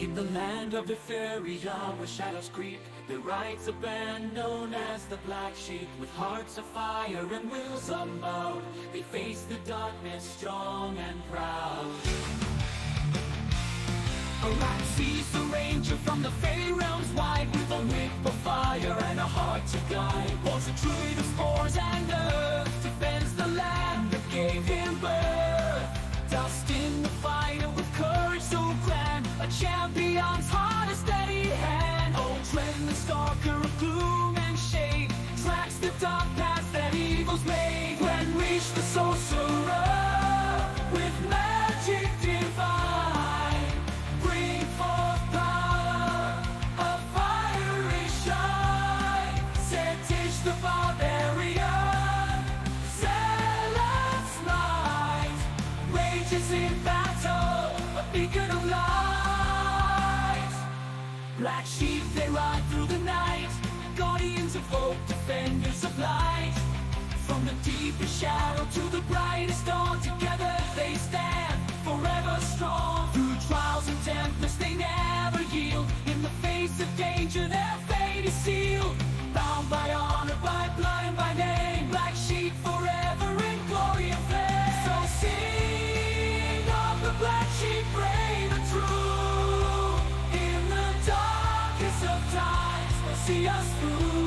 In the land of Efferia, where shadows creep, there rides a band known as the Black Sheep. With hearts of fire and wills unbowed, they face the darkness strong and proud. A rat sees the ranger from the Fey realms wide, with a whip of fire and a heart to guide. Pours a druid of spores and earth, defends the land that gave him birth. Dust in the fire with courage so grand, a champion's heart, a steady hand. Uldren, the stalker of gloom and shade, tracks the dark path that evil's made. When reach the sorcerer with magic divine, bring forth power, a fiery shine. Setish the barbarian, zealot's light, rages in battle, a beacon of light. Black sheep, they ride through the night, guardians of hope, defenders of light. From the deepest shadow to the brightest dawn, together they stand, forever strong. Through trials and tempests they never yield, in the face of danger their fate is sealed. Bound by honor, by blood and by name, black sheep forever in glory and flame. So sing of the black sheep, brave and true. In the darkest of times, will see us through.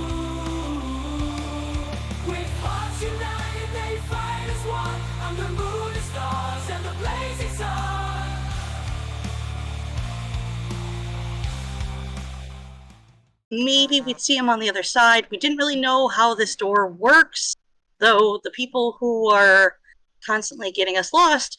With hearts united, they fight as one, under moon and stars and the blazing sun. Maybe we'd see him on the other side. We didn't really know how this door works, though the people who are constantly getting us lost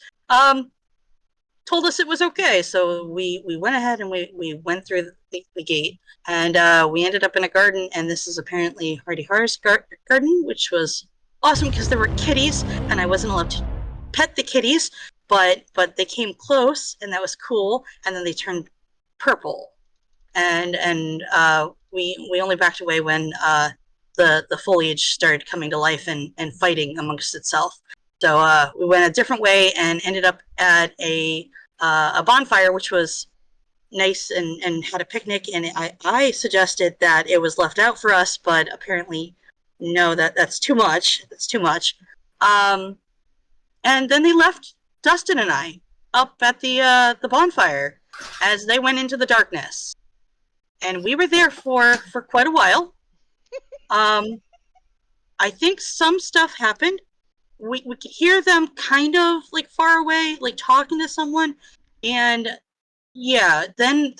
told us it was okay. So we went ahead and we went through the gate, and we ended up in a garden, and this is apparently Hardy Har's garden, which was awesome because there were kitties, and I wasn't allowed to pet the kitties, but they came close, and that was cool, and then they turned purple. And we only backed away when the foliage started coming to life and fighting amongst itself. So we went a different way and ended up at a bonfire, which was nice and had a picnic. And I suggested that it was left out for us, but apparently no, that's too much. That's too much. And then they left Dustin and I up at the bonfire as they went into the darkness. And we were there for quite a while. I think some stuff happened. We could hear them kind of like far away, like talking to someone. And yeah, then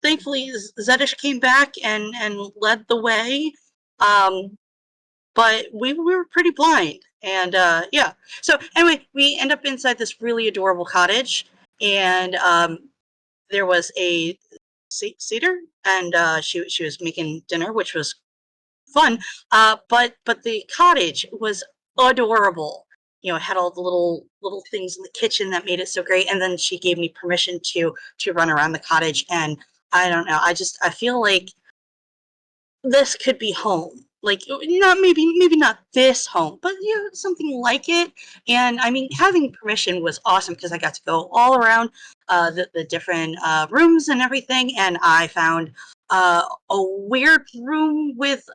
thankfully Zedish came back and led the way. But we were pretty blind. And yeah. So anyway, we end up inside this really adorable cottage. And there was a cedar, and she was making dinner, which was fun. But the cottage was adorable. You know, it had all the little things in the kitchen that made it so great. And then she gave me permission to run around the cottage. And I don't know, I feel like this could be home. Like, not maybe not this home, but you know, something like it. And I mean, having permission was awesome because I got to go all around the different rooms and everything. And I found a weird room with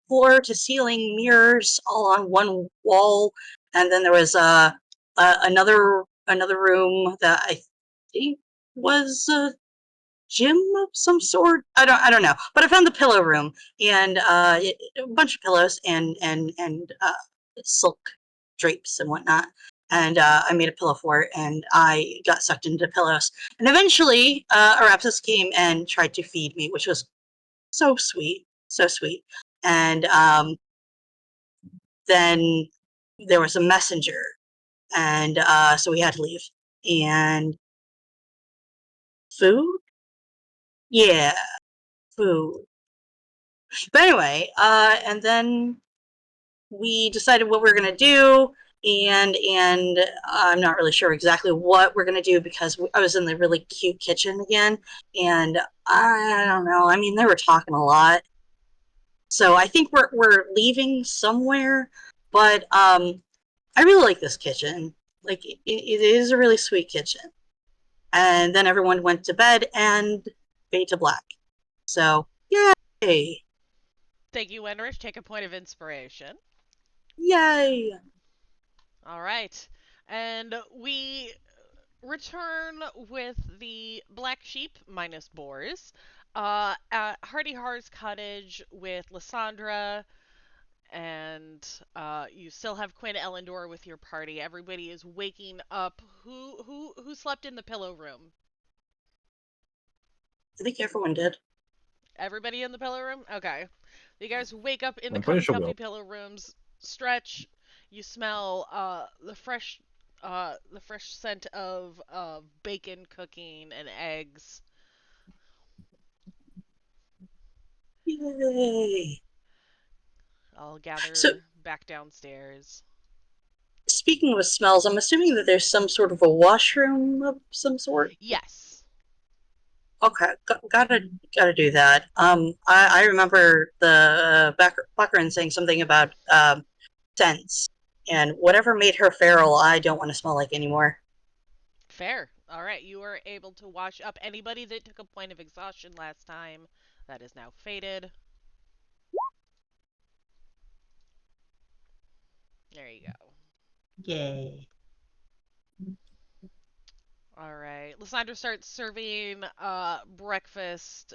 floor to ceiling mirrors all on one wall. And then there was another room that I think was gym of some sort. I don't know, but I found the pillow room and a bunch of pillows and silk drapes and whatnot. And I made a pillow fort, and I got sucked into pillows. And eventually, Arapsis came and tried to feed me, which was so sweet, so sweet. And then there was a messenger, and so we had to leave. And food. Yeah, food. But anyway, and then we decided what we were gonna do, and I'm not really sure exactly what we're gonna do because I was in the really cute kitchen again, and I don't know. I mean, they were talking a lot, so I think we're leaving somewhere. But I really like this kitchen. Like it is a really sweet kitchen. And then everyone went to bed and fade to black. So, yay! Thank you, Wenrich. Take a point of inspiration. Yay! All right. And we return with the black sheep minus boars at Hardy Har's cottage with Lysandra, and you still have Quinn Ellendor with your party. Everybody is waking up. Who slept in the pillow room? I think everyone did. Everybody in the pillow room? Okay. You guys wake up in the I'm pretty sure comfy pillow rooms, stretch, you smell the fresh scent of bacon cooking and eggs. Yay! I'll So, gather back downstairs. speaking of smells, I'm assuming that there's some sort of a washroom of some sort. Yes. Okay, gotta do that. I remember the Baccarin saying something about scents, and whatever made her feral, I don't want to smell like anymore. Fair. All right, you are able to wash up anybody that took a point of exhaustion last time. That is now faded. There you go. Yay. All right. Lysandra starts serving breakfast,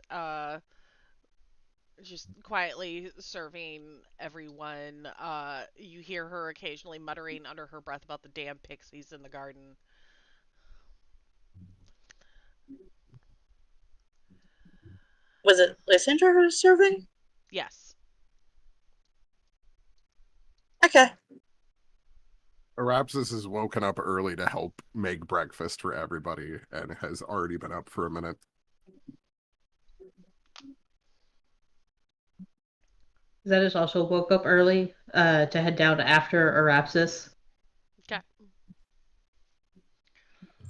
just quietly serving everyone. You hear her occasionally muttering under her breath about the damn pixies in the garden. Was it Lysandra who was serving? Yes. Okay. Arapsis has woken up early to help make breakfast for everybody and has already been up for a minute. Zedis also woke up early to head down after Arapsis. Okay.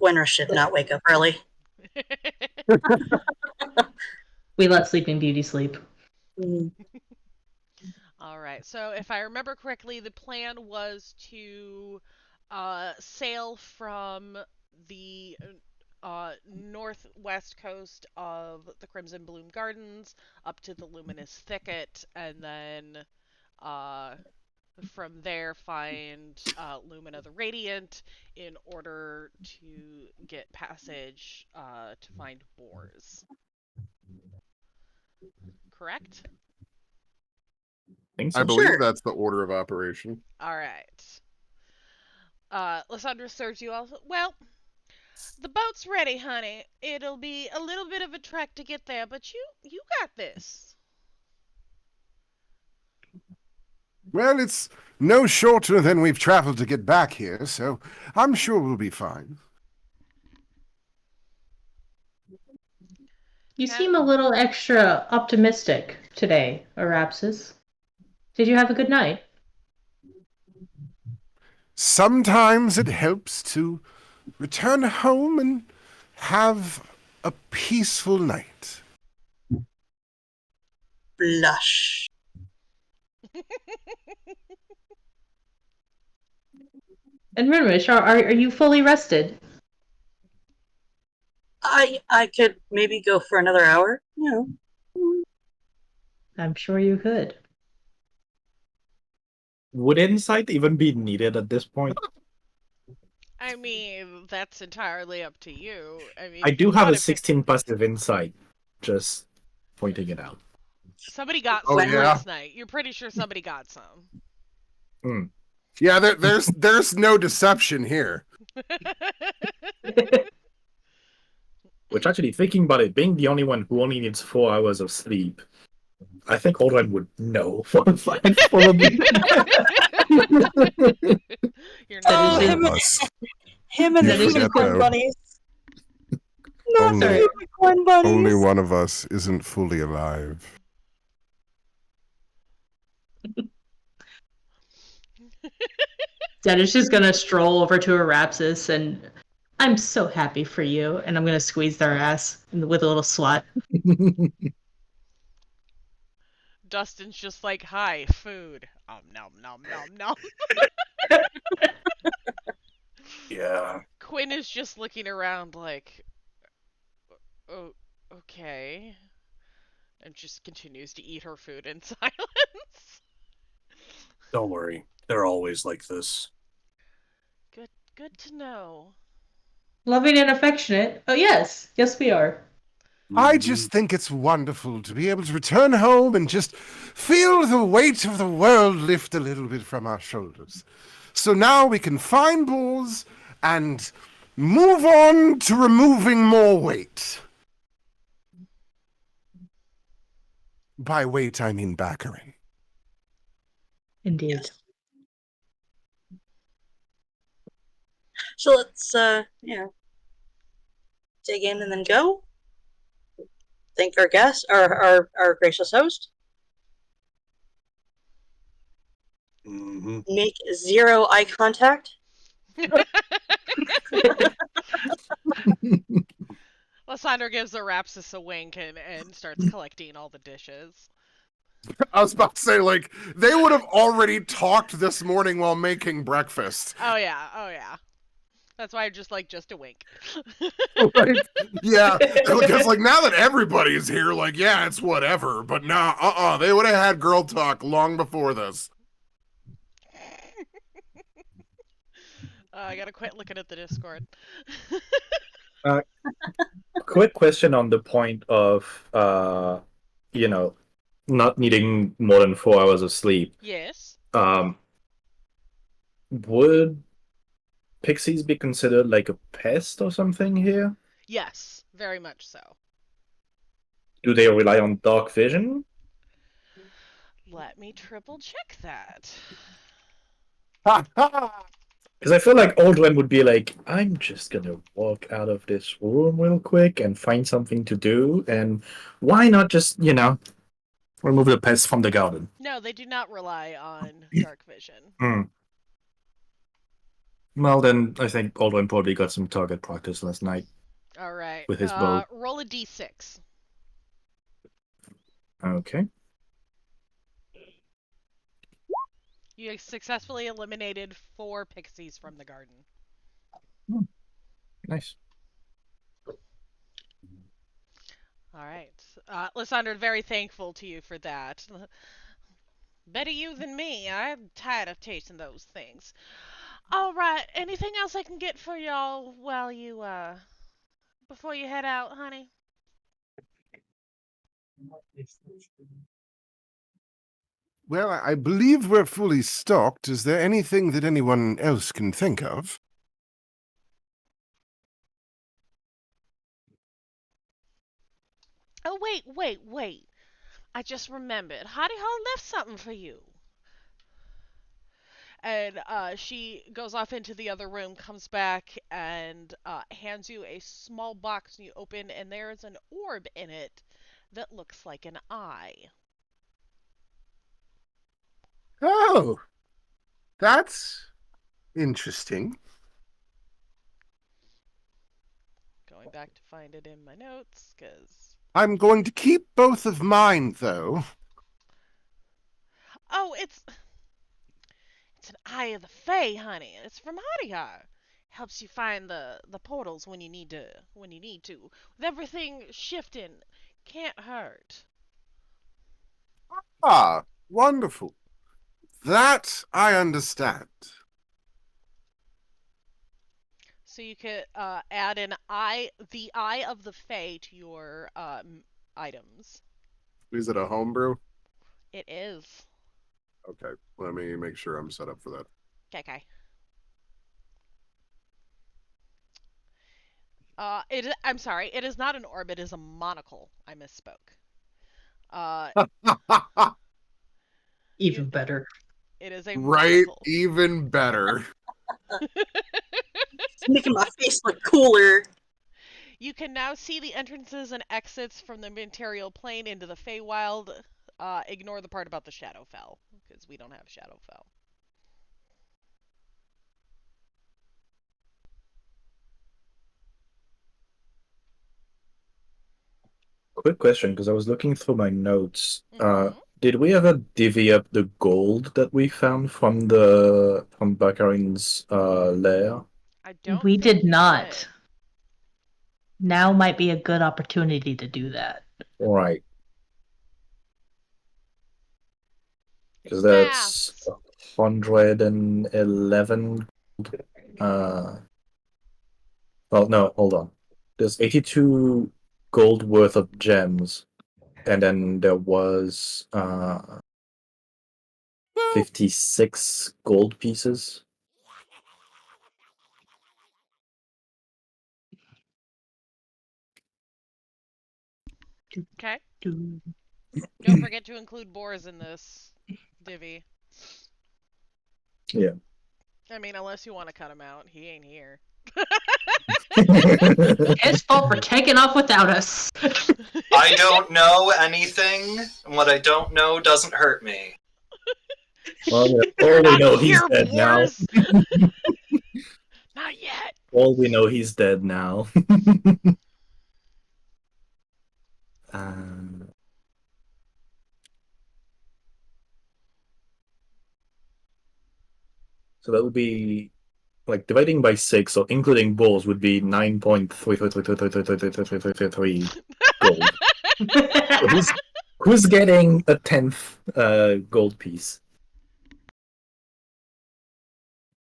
Winter should not wake up early. We let Sleeping Beauty sleep. Mm. All right. So if I remember correctly, the plan was to sail from the northwest coast of the Crimson Bloom Gardens up to the Luminous Thicket, and then uh, from there find Lumina the Radiant in order to get passage to find boars. Correct? think I so. believe Sure. that's the order of operation. All right. Lysandra serves you also. Well, the boat's ready, honey. It'll be a little bit of a trek to get there, but you got this. Well, it's no shorter than we've traveled to get back here, so I'm sure we'll be fine. You Cat- seem a little extra optimistic today, Arapsis. Did you have a good night? Sometimes it helps to return home and have a peaceful night. Blush. And Rinrich, are you fully rested? I could maybe go for another hour. You know. I'm sure you could. Would insight even be needed at this point? I mean, that's entirely up to you. I mean, I if you do have want a to pick, 16 passive insight. Just pointing it out. somebody got Oh, some yeah? last night. You're pretty sure somebody got some. Yeah, there's no deception here. Which actually, thinking about it, being the only one who only needs 4 hours of sleep, I think Olgreg would know. Probably. You're Oh, not him- Him and the the unicorn bunnies. Not Only- the unicorn bunnies. Only one of us isn't fully alive. Zedis is gonna stroll over to Arapsis and I'm so happy for you, and I'm gonna squeeze their ass with a little swat. Dustin's just like, hi, food. Nom nom nom nom. Yeah. Quinn is just looking around like, Oh, okay. And just continues to eat her food in silence. Don't worry, they're always like this. Good to know. Loving and affectionate. Oh, yes. Yes, we are. I just think it's wonderful to be able to return home and just feel the weight of the world lift a little bit from our shoulders. So now we can find balls and move on to removing more weight. By weight, I mean backering. Indeed. So let's, dig in and then go. Thank our guest, our gracious host. Mm-hmm. Make zero eye contact. Lysandra gives Arapsis a wink and starts collecting all the dishes. I was about to say, like, they would have already talked this morning while making breakfast. Oh yeah. That's why I just a wink. Right? Yeah, because like now that everybody's here, like, yeah, it's whatever. But nah, they would have had girl talk long before this. I gotta quit looking at the Discord. Quick question on the point of, not needing more than 4 hours of sleep. Yes. Would pixies be considered like a pest or something here? Yes, very much so. Do they rely on dark vision? Let me triple check that. Because I feel like Uldren would be like, I'm just gonna walk out of this room real quick and find something to do, and why not just, remove the pests from the garden? No, they do not rely on dark vision. Well, then I think Uldren probably got some target practice last night. All right. With his bow. Roll a d6. Okay. You successfully eliminated 4 pixies from the garden. Nice. All right. Lysandra, very thankful to you for that. Better you than me. I'm tired of tasting those things. All right. Anything else I can get for y'all while you, before you head out, honey? Well, I believe we're fully stocked. Is there anything that anyone else can think of? Oh, wait. I just remembered. Hottie Hall left something for you. And she goes off into the other room, comes back, and hands you a small box. And you open, and there's an orb in it that looks like an eye. Oh, that's interesting. Going back to find it in my notes, because... I'm going to keep both of mine, though. Oh, it's an eye of the Fae, honey. It's from Hottie. Helps you find the portals when you need to. With everything shifting, can't hurt. Ah, wonderful. That I understand. So you could add the eye of the Fae to your items. Is it a homebrew? It is. Okay, let me make sure I'm set up for that. Okay. I'm sorry. It is not an orb. It is a monocle. I misspoke. Even better. It is a Right, monocle. even better. It's making my face look cooler. You can now see the entrances and exits from the material plane into the Feywild. Ignore the part about the Shadowfell, because we don't have Shadowfell. Quick question, because I was looking through my notes. Mhm. Did we ever divvy up the gold that we found from Bakarin's lair? I don't We think did you not. did. Now might be a good opportunity to do that. Right. Because that's Maths. 111. Well, no, hold on. There's 82 gold worth of gems, and then there was 56 gold pieces. Okay. Do- Don't forget to include boars in this divvy. Yeah. I mean, unless you want to cut him out, he ain't here. His fault for taking off without us. I don't know anything, and what I don't know doesn't hurt me. Well, You're all we not know he's here, dead now. boars. Not yet. All we know he's dead now. um, so that would be like dividing by 6, so including bulls would be 9.3333333 gold. So who's getting a 10th gold piece?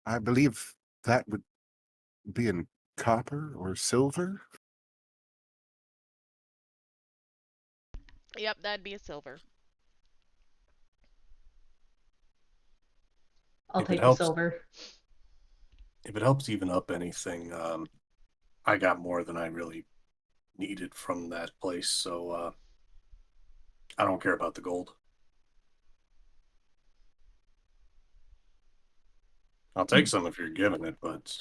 I believe that would be in copper or silver. Yep, that'd be a silver. I'll If it take the helps. silver. If it helps even up anything, I got more than I really needed from that place, so I don't care about the gold. I'll take some if you're giving it, but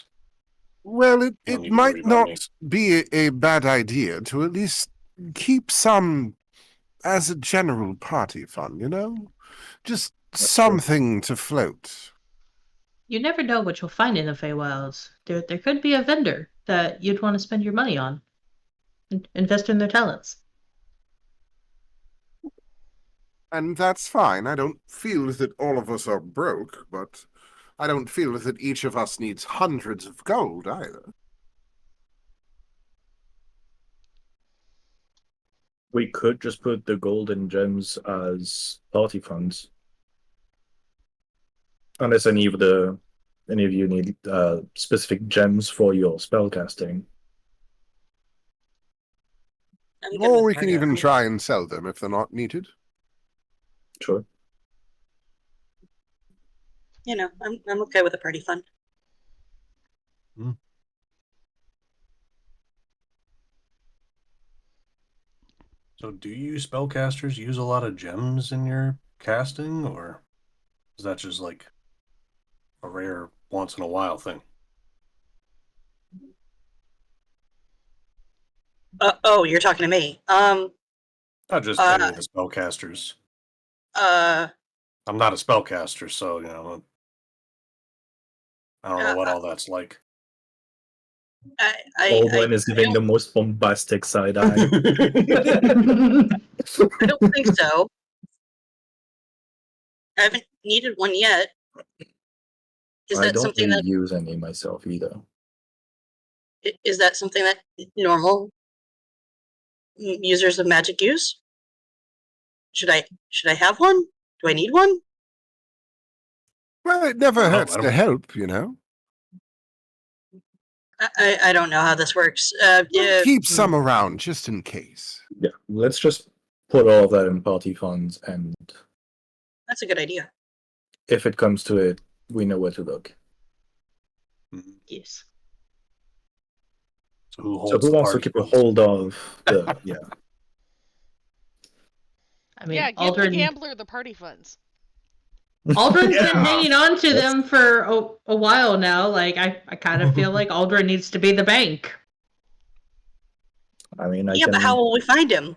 Well, you don't it need to worry might about me. not be a bad idea to at least keep some as a general party fund, you know? Just something to float. You never know what you'll find in the Feywilds. There could be a vendor that you'd want to spend your money on. Invest in their talents. And that's fine. I don't feel that all of us are broke, but I don't feel that each of us needs hundreds of gold either. We could just put the gold and gems as party funds. Unless any of you need specific gems for your spellcasting. I'm good Or with we can party even fund. try and sell them if they're not needed. Sure. You know, I'm okay with a party fund. So do you spellcasters use a lot of gems in your casting, or is that just like a rare once in a while thing? Oh, you're talking to me. Not just any of the spellcasters. I'm not a spellcaster, so I don't know what all that's like. Olgreg is giving the most bombastic side eye. I don't think so. I haven't needed one yet. Is I that don't something really that use any myself either. is that something that normal users of magic use? Should I have one? Do I need one? Well, it never Oh, hurts I to don't- help, you know? I don't know how this works. Keep some around just in case. Yeah, let's just put all of that in party funds, and That's a good idea. if it comes to it, we know where to look. Yes. So who So holds who the wants to party keep a funds? hold of the I mean, Yeah, give the Uldren, gambler the party funds. Uldren's been Yeah. hanging on to That's- them for a while now. Like, I kind of feel like Uldren needs to be the bank. I mean, Yeah, but how will we find him?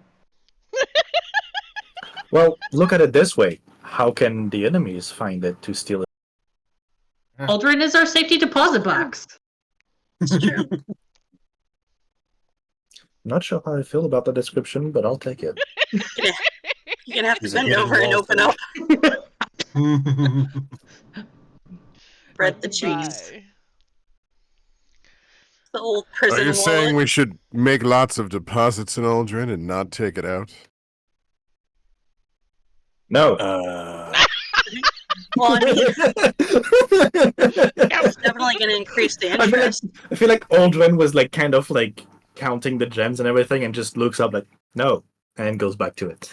Well, look at it this way. How can the enemies find it to steal it? Uldren is our safety deposit box. It's true. Not sure how I feel about the description, but I'll take it. You're gonna have to He's a bend hidden over and wall open up. thing. Spread the cheese. Bye. The old Are prison you wallet. saying we should make lots of deposits in Uldren and not take it out? No. Well, I mean, No. it's definitely going to increase the interest. I feel like Aldrin was like kind of like counting the gems and everything, and just looks up like no, and goes back to it.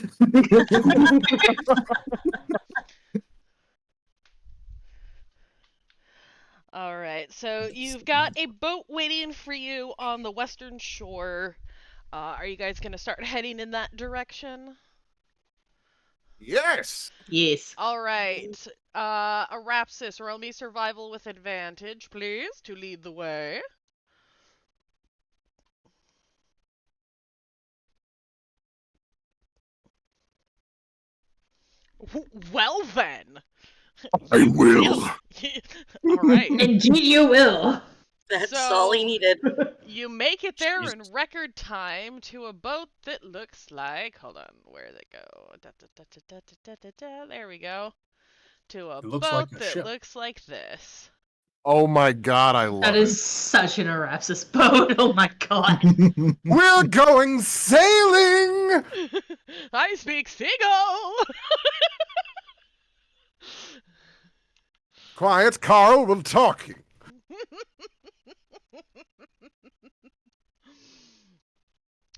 All right, so you've got a boat waiting for you on the western shore. Are you guys going to start heading in that direction? Yes! Yes. All right. Arapsis, roll me survival with advantage, please, to lead the way. Well then. I will. All right. Indeed you will. That's So- all he needed. You make it there in Jesus. record time to a boat that looks like. Hold on, where did it go? There we go. To a It looks boat like a that ship. looks like this. Oh my god, I love That it. is such an Arapsis boat. Oh my god. We're going sailing! I speak seagull! Quiet, Carl, we're talking.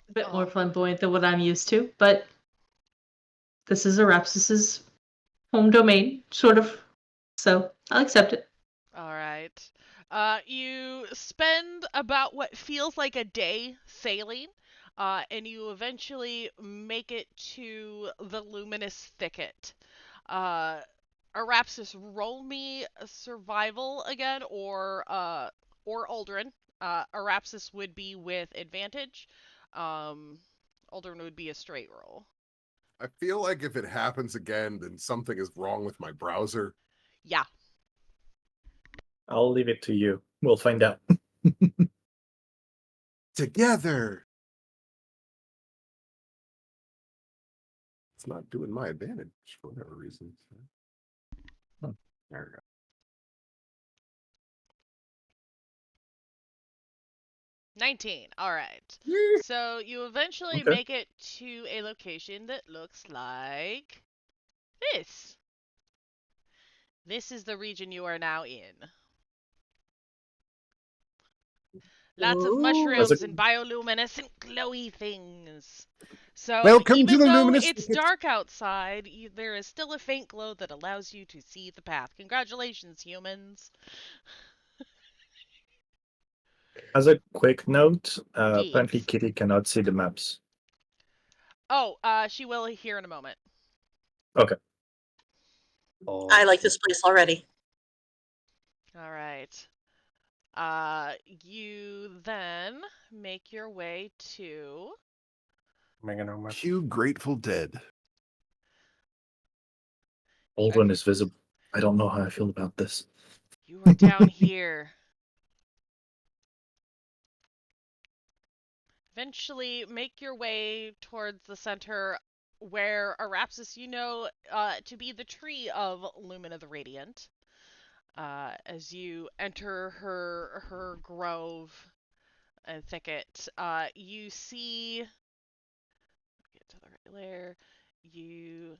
A bit more flamboyant than what I'm used to, but this is Arapsis's home domain, sort of. So I'll accept it. All right. You spend about what feels like a day sailing, and you eventually make it to the Luminous Thicket. Arapsis, roll me a survival again, or Uldren. Arapsis would be with advantage. Uldren would be a straight roll. I feel like if it happens again, then something is wrong with my browser. Yeah. I'll leave it to you. We'll find out. Together! It's not doing my advantage for whatever reason. Hmm. There we go. 19. All right. So you eventually Okay. make it to a location that looks like this. This is the region you are now in. Lots of Ooh. mushrooms and bioluminescent glowy things. So Welcome to even the though Luminous it's Thicket. dark outside, there is still a faint glow that allows you to see the path. Congratulations, humans. As a quick note, Yes. apparently Kitty cannot see the maps. Oh, she will here in a moment. Okay. I like this place already. All right. You then make your way to. Cue Grateful Dead. Aldrin is visible. I don't know how I feel about this. You are down here. Eventually, make your way towards the center, where Arapsis, you know, to be the tree of Lumina the Radiant. As you enter her grove and thicket, you see. Get to the right layer. You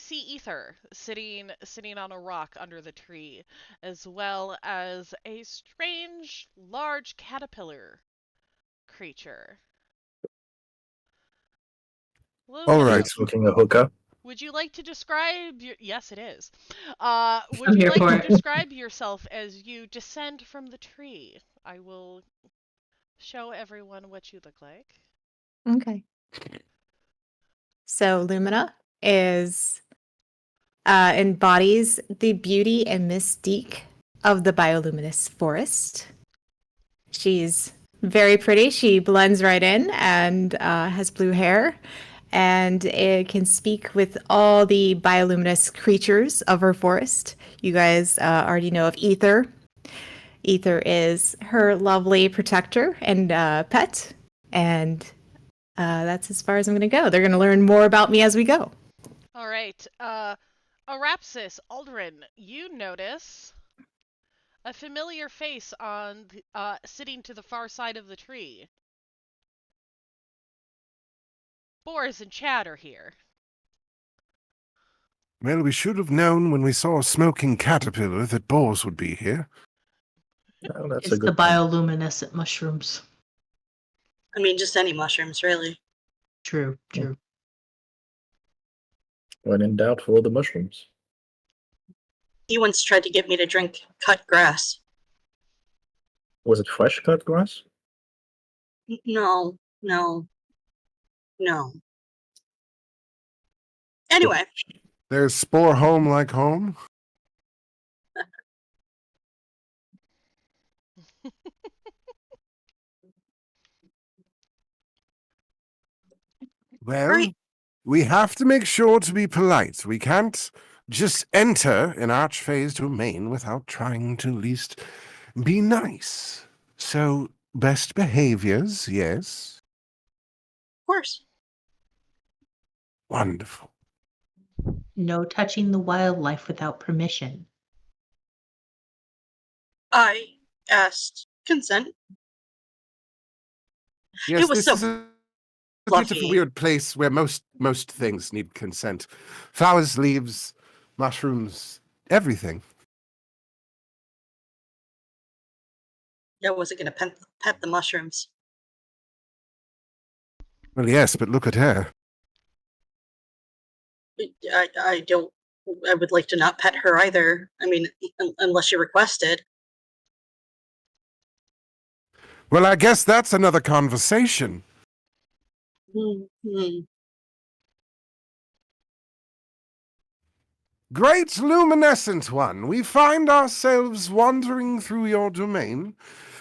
see Ether sitting on a rock under the tree, as well as a strange large caterpillar creature. All right. Smoking a hookah. Would you like to describe your... Yes, it is. Would I'm you here like for to it. describe yourself as you descend from the tree? I will show everyone what you look like. Okay. So Lumina is embodies the beauty and mystique of the bioluminous forest. She's very pretty. She blends right in and has blue hair, and it can speak with all the bioluminous creatures of her forest. You guys already know of Ether. Ether is her lovely protector and pet, and that's as far as I'm going to go. They're going to learn more about me as we go. All right. Arapsis, Uldren, you notice A familiar face on sitting to the far side of the tree. Boars and Chad are here. Well, we should have known when we saw a smoking caterpillar that boars would be here. Oh, that's It's a the good point. bioluminescent mushrooms. I mean, just any mushrooms, really. True, true. When in doubt, follow the mushrooms. He once tried to get me to drink cut grass. Was it fresh cut grass? No, no, no. Anyway, There's spore home like home. Well, Right. we have to make sure to be polite. We can't just enter an archphase domain without trying to at least be nice. So, best behaviors, yes. of course. Wonderful. No touching the wildlife without permission. I asked consent. Yes, was this so is a bit of a fluffy. weird place where most things need consent. Flowers, leaves, mushrooms, everything. I wasn't going to pet the mushrooms. Well, yes, but look at her. I don't. I would like to not pet her either. I mean, unless you requested. Well, I guess that's another conversation. Hmm. Great luminescent one, we find ourselves wandering through your domain,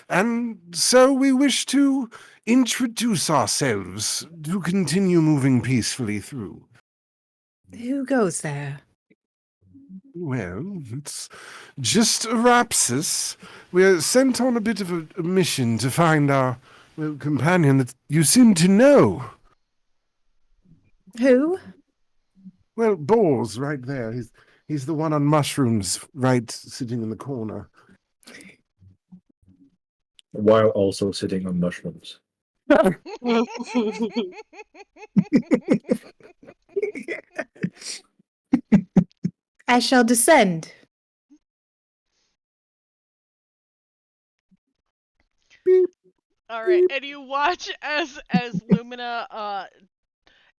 and so we wish to introduce ourselves to continue moving peacefully through. Who goes there? Well, it's just Arapsis. We're sent on a bit of a mission to find our companion that you seem to know. Who? Well, Boars, right there. He's the one on mushrooms, right, sitting in the corner. While also sitting on mushrooms. I shall descend. All right, and you watch as Lumina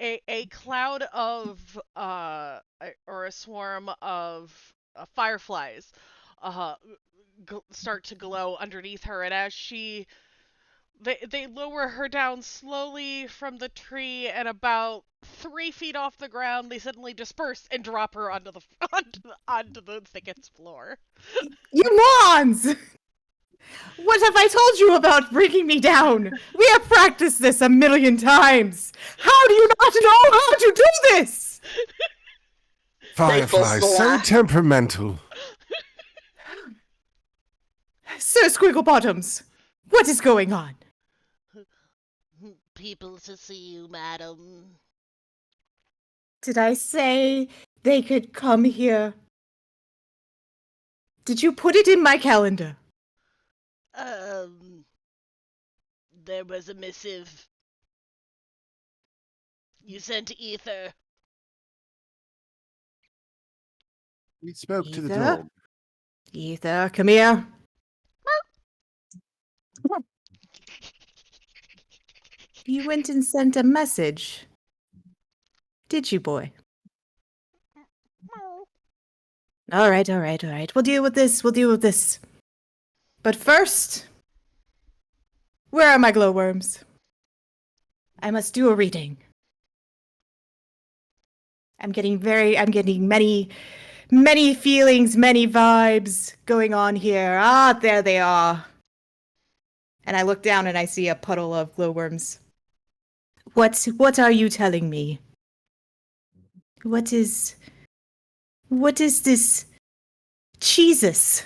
a cloud of or a swarm of fireflies start to glow underneath her, and as they lower her down slowly from the tree, and about 3 feet off the ground they suddenly disperse and drop her onto the onto the thicket's floor. You morons! What have I told you about bringing me down? We have practiced this 1,000,000 times. How do you not know how to do this? Firefly, so temperamental. Sir Squigglebottoms, what is going on? People to see you, madam. Did I say they could come here? Did you put it in my calendar? There was a missive you sent to Ether. We spoke to the Ether? dog. Ether, come here. You went and sent a message. Did you, boy? All right. We'll deal with this. But first, where are my glowworms? I must do a reading. I'm getting many feelings, many vibes going on here. Ah, there they are. And I look down and I see a puddle of glowworms. What are you telling me? What is this Jesus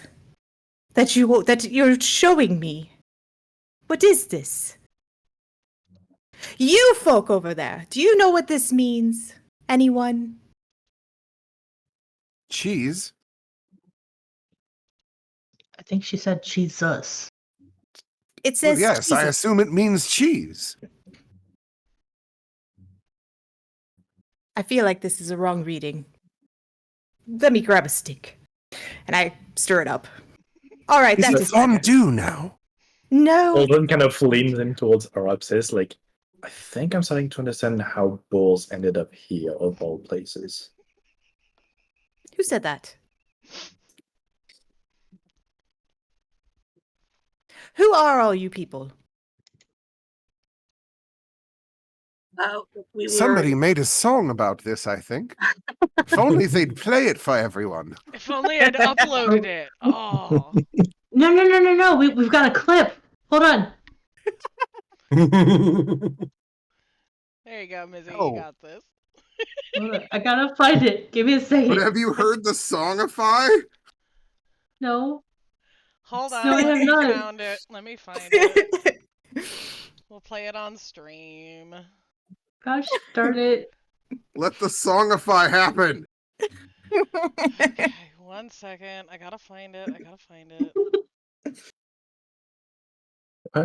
that you're showing me? What is this? You folk over there, do you know what this means? Anyone? Cheese? I think she said Jesus. It Well, says yes, I Jesus. assume it means cheese. I feel like this is a wrong reading. Let me grab a stick. And I stir it up. All right, Is that it is better. fondue now? No. Uldren kind of leans in towards Arapsis, like, I think I'm starting to understand how bulls ended up here, of all places. Who said that? Who are all you people? We Somebody were. made a song about this, I think. If only they'd play it for everyone. If only I'd uploaded it. Oh. No. We've got a clip. Hold on. There you go, Mizzy. Oh. You got this. Hold on. I gotta find it. Give me a second. But have you heard the songify? No. Hold on. No, I Let have me not. found it. Let me find it. We'll play it on stream. Gosh darn it. Let the songify happen. Okay, 1 second. I gotta find it.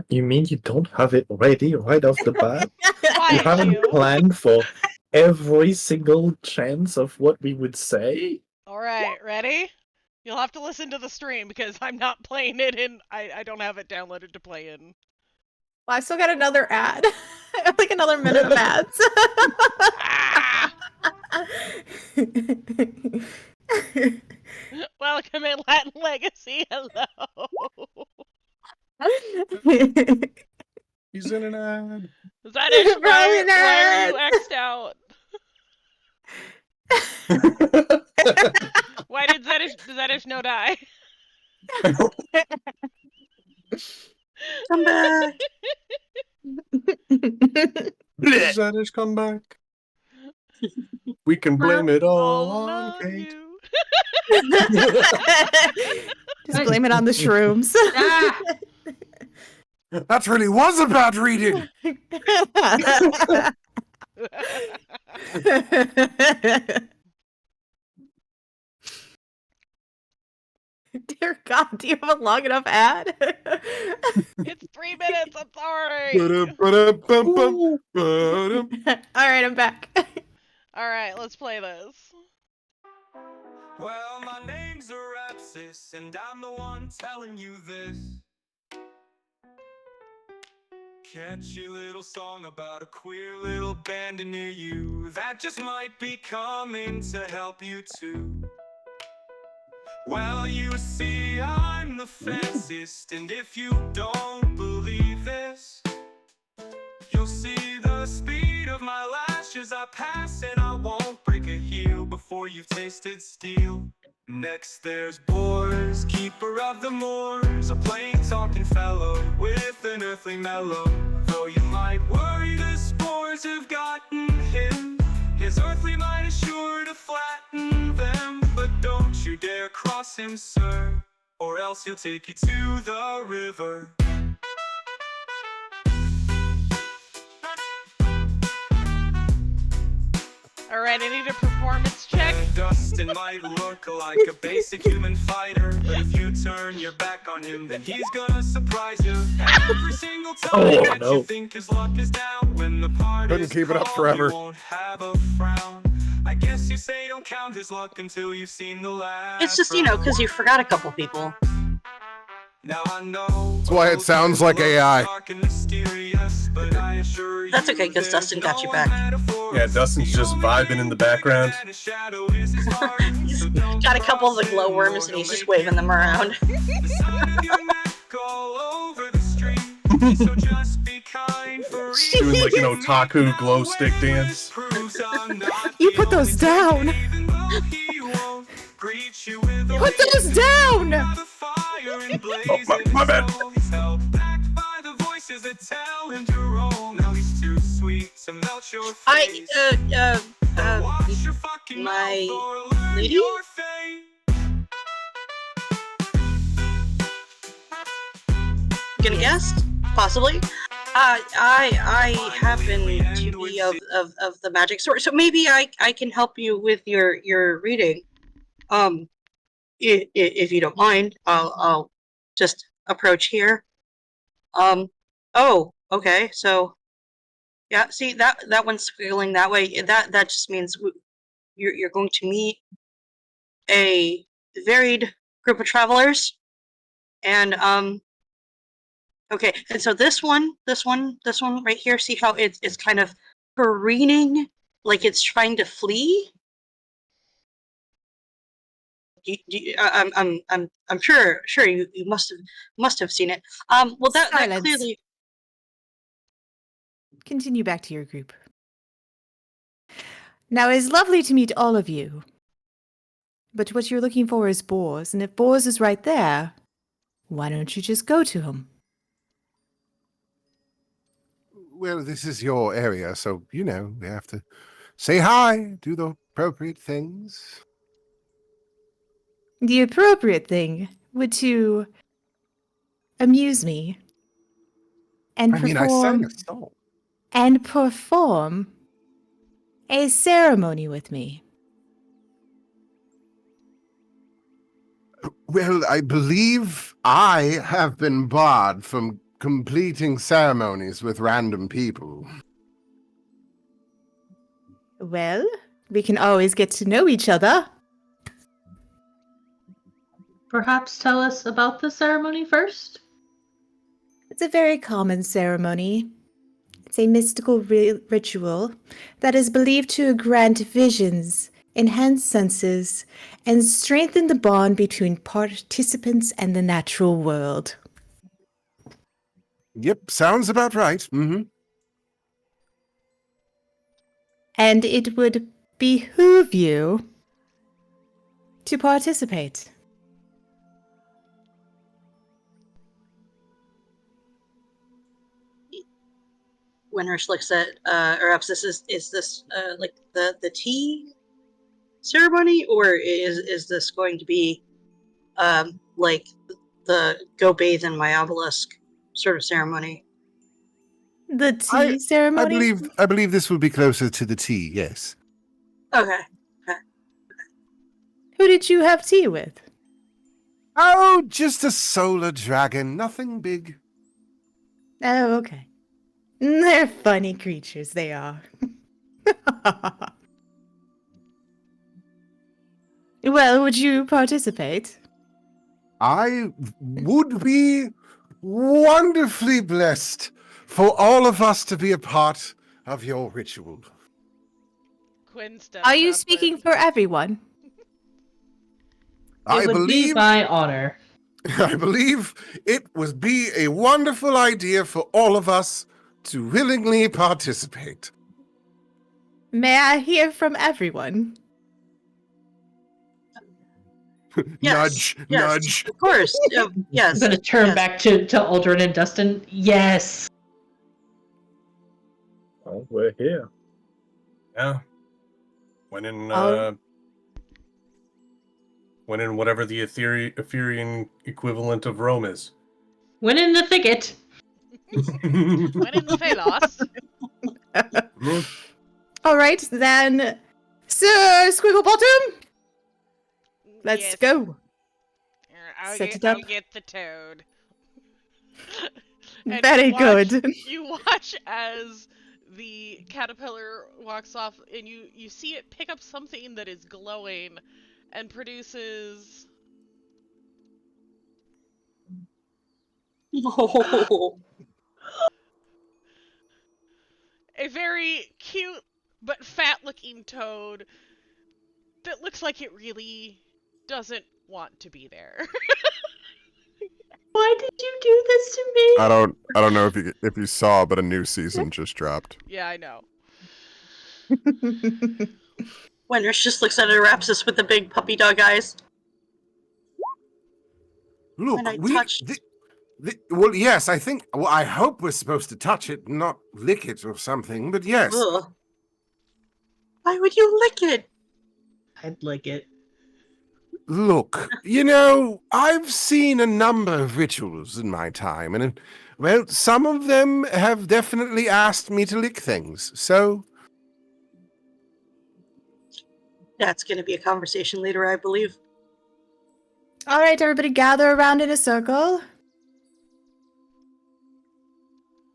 You mean you don't have it ready right off the bat? You Quiet, haven't you. planned for every single chance of what we would say? Alright, ready? You'll have to listen to the stream because I'm not playing it in. I don't have it downloaded to play in. Well, I still got another ad. Like another minute of ads. Ah! Welcome in Latin Legacy. Hello. He's in an ad. Zedish, why Rolling are you ads. X'd out? Why did Zedish no die? Come back. Zedish, come back. We can blame it all on Kate. you. Just blame it on the shrooms. Ah! That really was a bad reading. Dear God, do you have a long enough ad? It's 3 minutes. I'm sorry. All right, I'm back. All right, let's play this. Well, my name's Arapsis, and I'm the one telling you this catchy little song about a queer little band near you that just might be coming to help you too. Well, you see, I'm the fanciest, and if you don't believe this, you'll see the speed of my lashes I pass, and I won't break a heel before you've tasted steel. Next there's Bors, keeper of the moors, a plain talking fellow with an earthly mellow. Though you might worry the spores have gotten him, his earthly mind is sure to flatten them. But don't you dare cross him, sir, or else he'll take you to the river. All right, I need a performance check. Dustin might look like a basic human fighter, but if you turn your back on him, then he's gonna surprise you. Every single time that you think his luck is down, when the party's Couldn't keep it up called, forever. he won't have a frown. I guess you say don't count his luck until you've seen the last. It's just, because you forgot a couple people. Now I know That's why it sounds like AI. dark and mysterious, but I assure you That's okay, 'cause Dustin got you back. Yeah, Dustin's just vibing in the background. He's got a couple of the glowworms and he's just waving them around. Doing like an otaku glow stick dance. You put those down. Put those down. Oh, my bad. My lady? Gonna guess? Possibly. I happen to be of the magic sort, so maybe I can help you with your reading. If you don't mind, I'll just approach here. Oh, okay. So, yeah. See that one's squiggling that way. That just means you're going to meet a varied group of travelers, and okay. And so this one right here. See how it's kind of careening, like it's trying to flee. I'm sure you must have seen it. Well, that Silence. clearly. Continue back to your group. Now, it's lovely to meet all of you. But what you're looking for is Boars, and if Boars is right there, why don't you just go to him? Well, this is your area, so, we have to say hi, do the appropriate things. The appropriate thing would to amuse me and I sang a song. perform a ceremony with me. Well, I believe I have been barred from completing ceremonies with random people. Well, we can always get to know each other. Perhaps tell us about the ceremony first? It's a very common ceremony. It's a mystical ritual that is believed to grant visions, enhance senses, and strengthen the bond between participants and the natural world. Yep, sounds about right. Mm-hmm. And it would behoove you to participate. Winrich looks at Araps. Is this like the tea ceremony, or is this going to be like the go bathe in my obelisk sort of ceremony? The tea ceremony? I believe this will be closer to the tea, yes. Okay. Who did you have tea with? Oh, just a solar dragon, nothing big. Oh, okay. They're funny creatures, they are. Well, would you participate? I would be wonderfully blessed for all of us to be a part of your ritual. Quinn steps Are you up speaking and- for everyone? I It would be my honor. I believe it would be a wonderful idea for all of us to willingly participate. May I hear from everyone? Yes, Nudge, yes, nudge. Of course. Yes. I'm gonna turn yes. back to Uldren and Dustin. Yes. Well, we're here. Yeah. When in Oh. whatever the Epherian equivalent of Rome is. Win in the thicket. When in the Phalos. All right, then, Sir Squigglebottom, let's Yes. go. Here, Set it up. I'll get the toad. And Very good. You watch as the caterpillar walks off, and you see it pick up something that is glowing, and produces Oh. a very cute but fat-looking toad that looks like it really doesn't want to be there. Why did you do this to me? I don't know if you saw, but a new season just dropped. Yeah, I know. Winrich just looks at Arapsis with the big puppy dog eyes. Look, And I we... touched- well, yes, I think... Well, I hope we're supposed to touch it, not lick it or something, but yes. Ugh. Why would you lick it? I'd lick it. Look, I've seen a number of rituals in my time, and, well, some of them have definitely asked me to lick things, so... That's going to be a conversation later, I believe. All right, everybody gather around in a circle.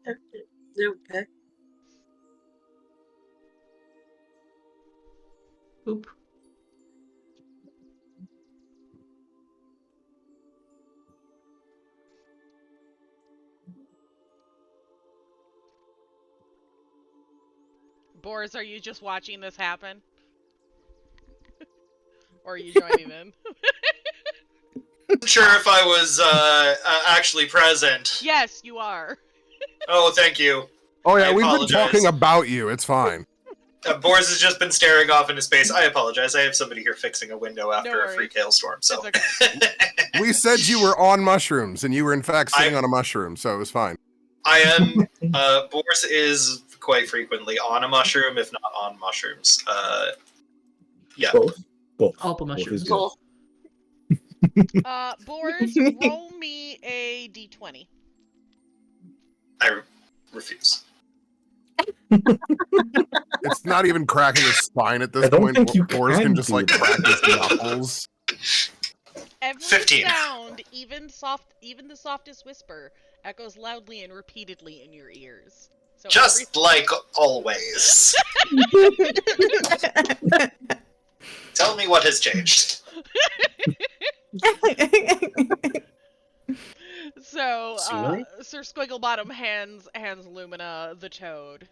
Okay. Oop. Boris, are you just watching this happen? Or are you joining in? I'm sure if I was actually present. Yes, you are. Oh, thank you. Oh yeah, I we've been apologize. talking about you. It's fine. Boris has just been staring off into space. I apologize. I have somebody here fixing a window after a freak hailstorm. So It's okay. We said you were on mushrooms, and you were in fact sitting on a mushroom, so it was fine. I am. Boris is quite frequently on a mushroom, if not on mushrooms. Yeah. Both. All the Both mushrooms. is good. Boris, roll me a d20. I refuse. It's not even cracking his spine at this I don't point. think you Boris can can just do like that. crack his knuckles. Every 15. sound, even the softest whisper, echoes loudly and repeatedly in your ears. So Just like always. Tell me what has changed. So, Scenery? Sir Squigglebottom hands Lumina the toad.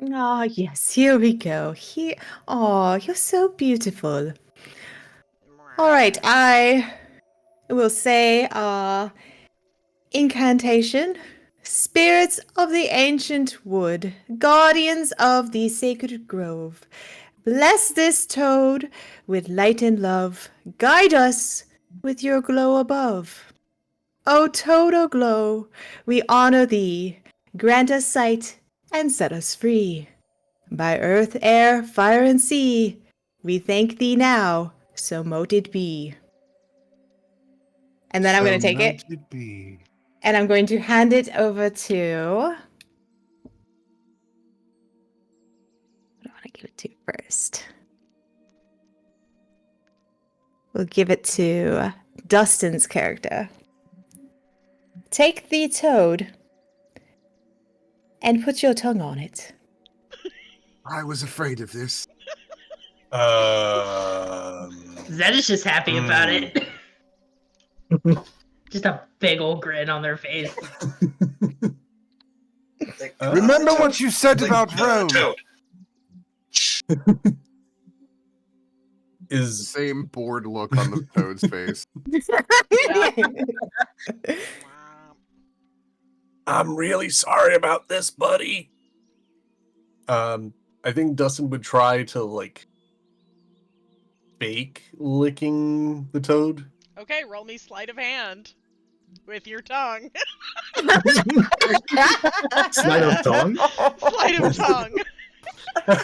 Oh, yes, here we go. Here. Oh, you're so beautiful. All right, I will say, incantation. Spirits of the ancient wood, guardians of the sacred grove, bless this toad with light and love. Guide us with your glow above. O toad aglow, we honor thee. Grant us sight and set us free. By earth, air, fire, and sea, we thank thee now, so mote it be. And then I'm going to take it, and I'm going to hand it over to... What do I want to give it to first? We'll give it to Dustin's character. Take the toad and put your tongue on it. I was afraid of this. Zed is just happy about it. Just a big old grin on their face. Remember what you said about Rome. Toad. Is same bored look on the toad's face. I'm really sorry about this, buddy. I think Dustin would try to like fake licking the toad. Okay, roll me sleight of hand with your tongue. Sleight of tongue? Sleight of tongue.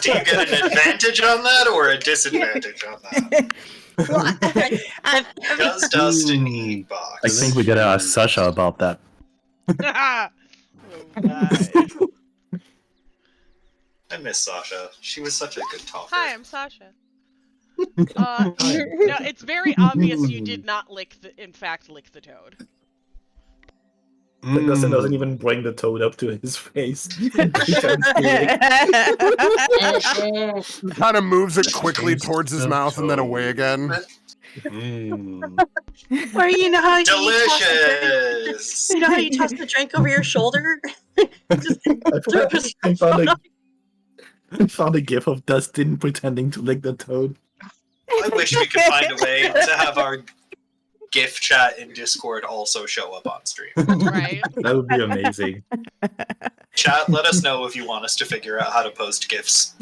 Do you get an advantage on that or a disadvantage on that? Does Dustin eat box? I think we gotta ask Sasha about that. I miss Sasha. She was such a good talker. Hi, I'm Sasha. No, it's very obvious you did not in fact lick the toad. Like Dustin doesn't even bring the toad up to his face. Kind of moves it quickly towards his mouth and then away again. Or you know how delicious. You know how you toss the drink over your shoulder? I found a gif of Dustin pretending to lick the toad. I wish we could find a way to have our GIF chat in Discord also show up on stream. Right. That would be amazing. Chat, let us know if you want us to figure out how to post GIFs.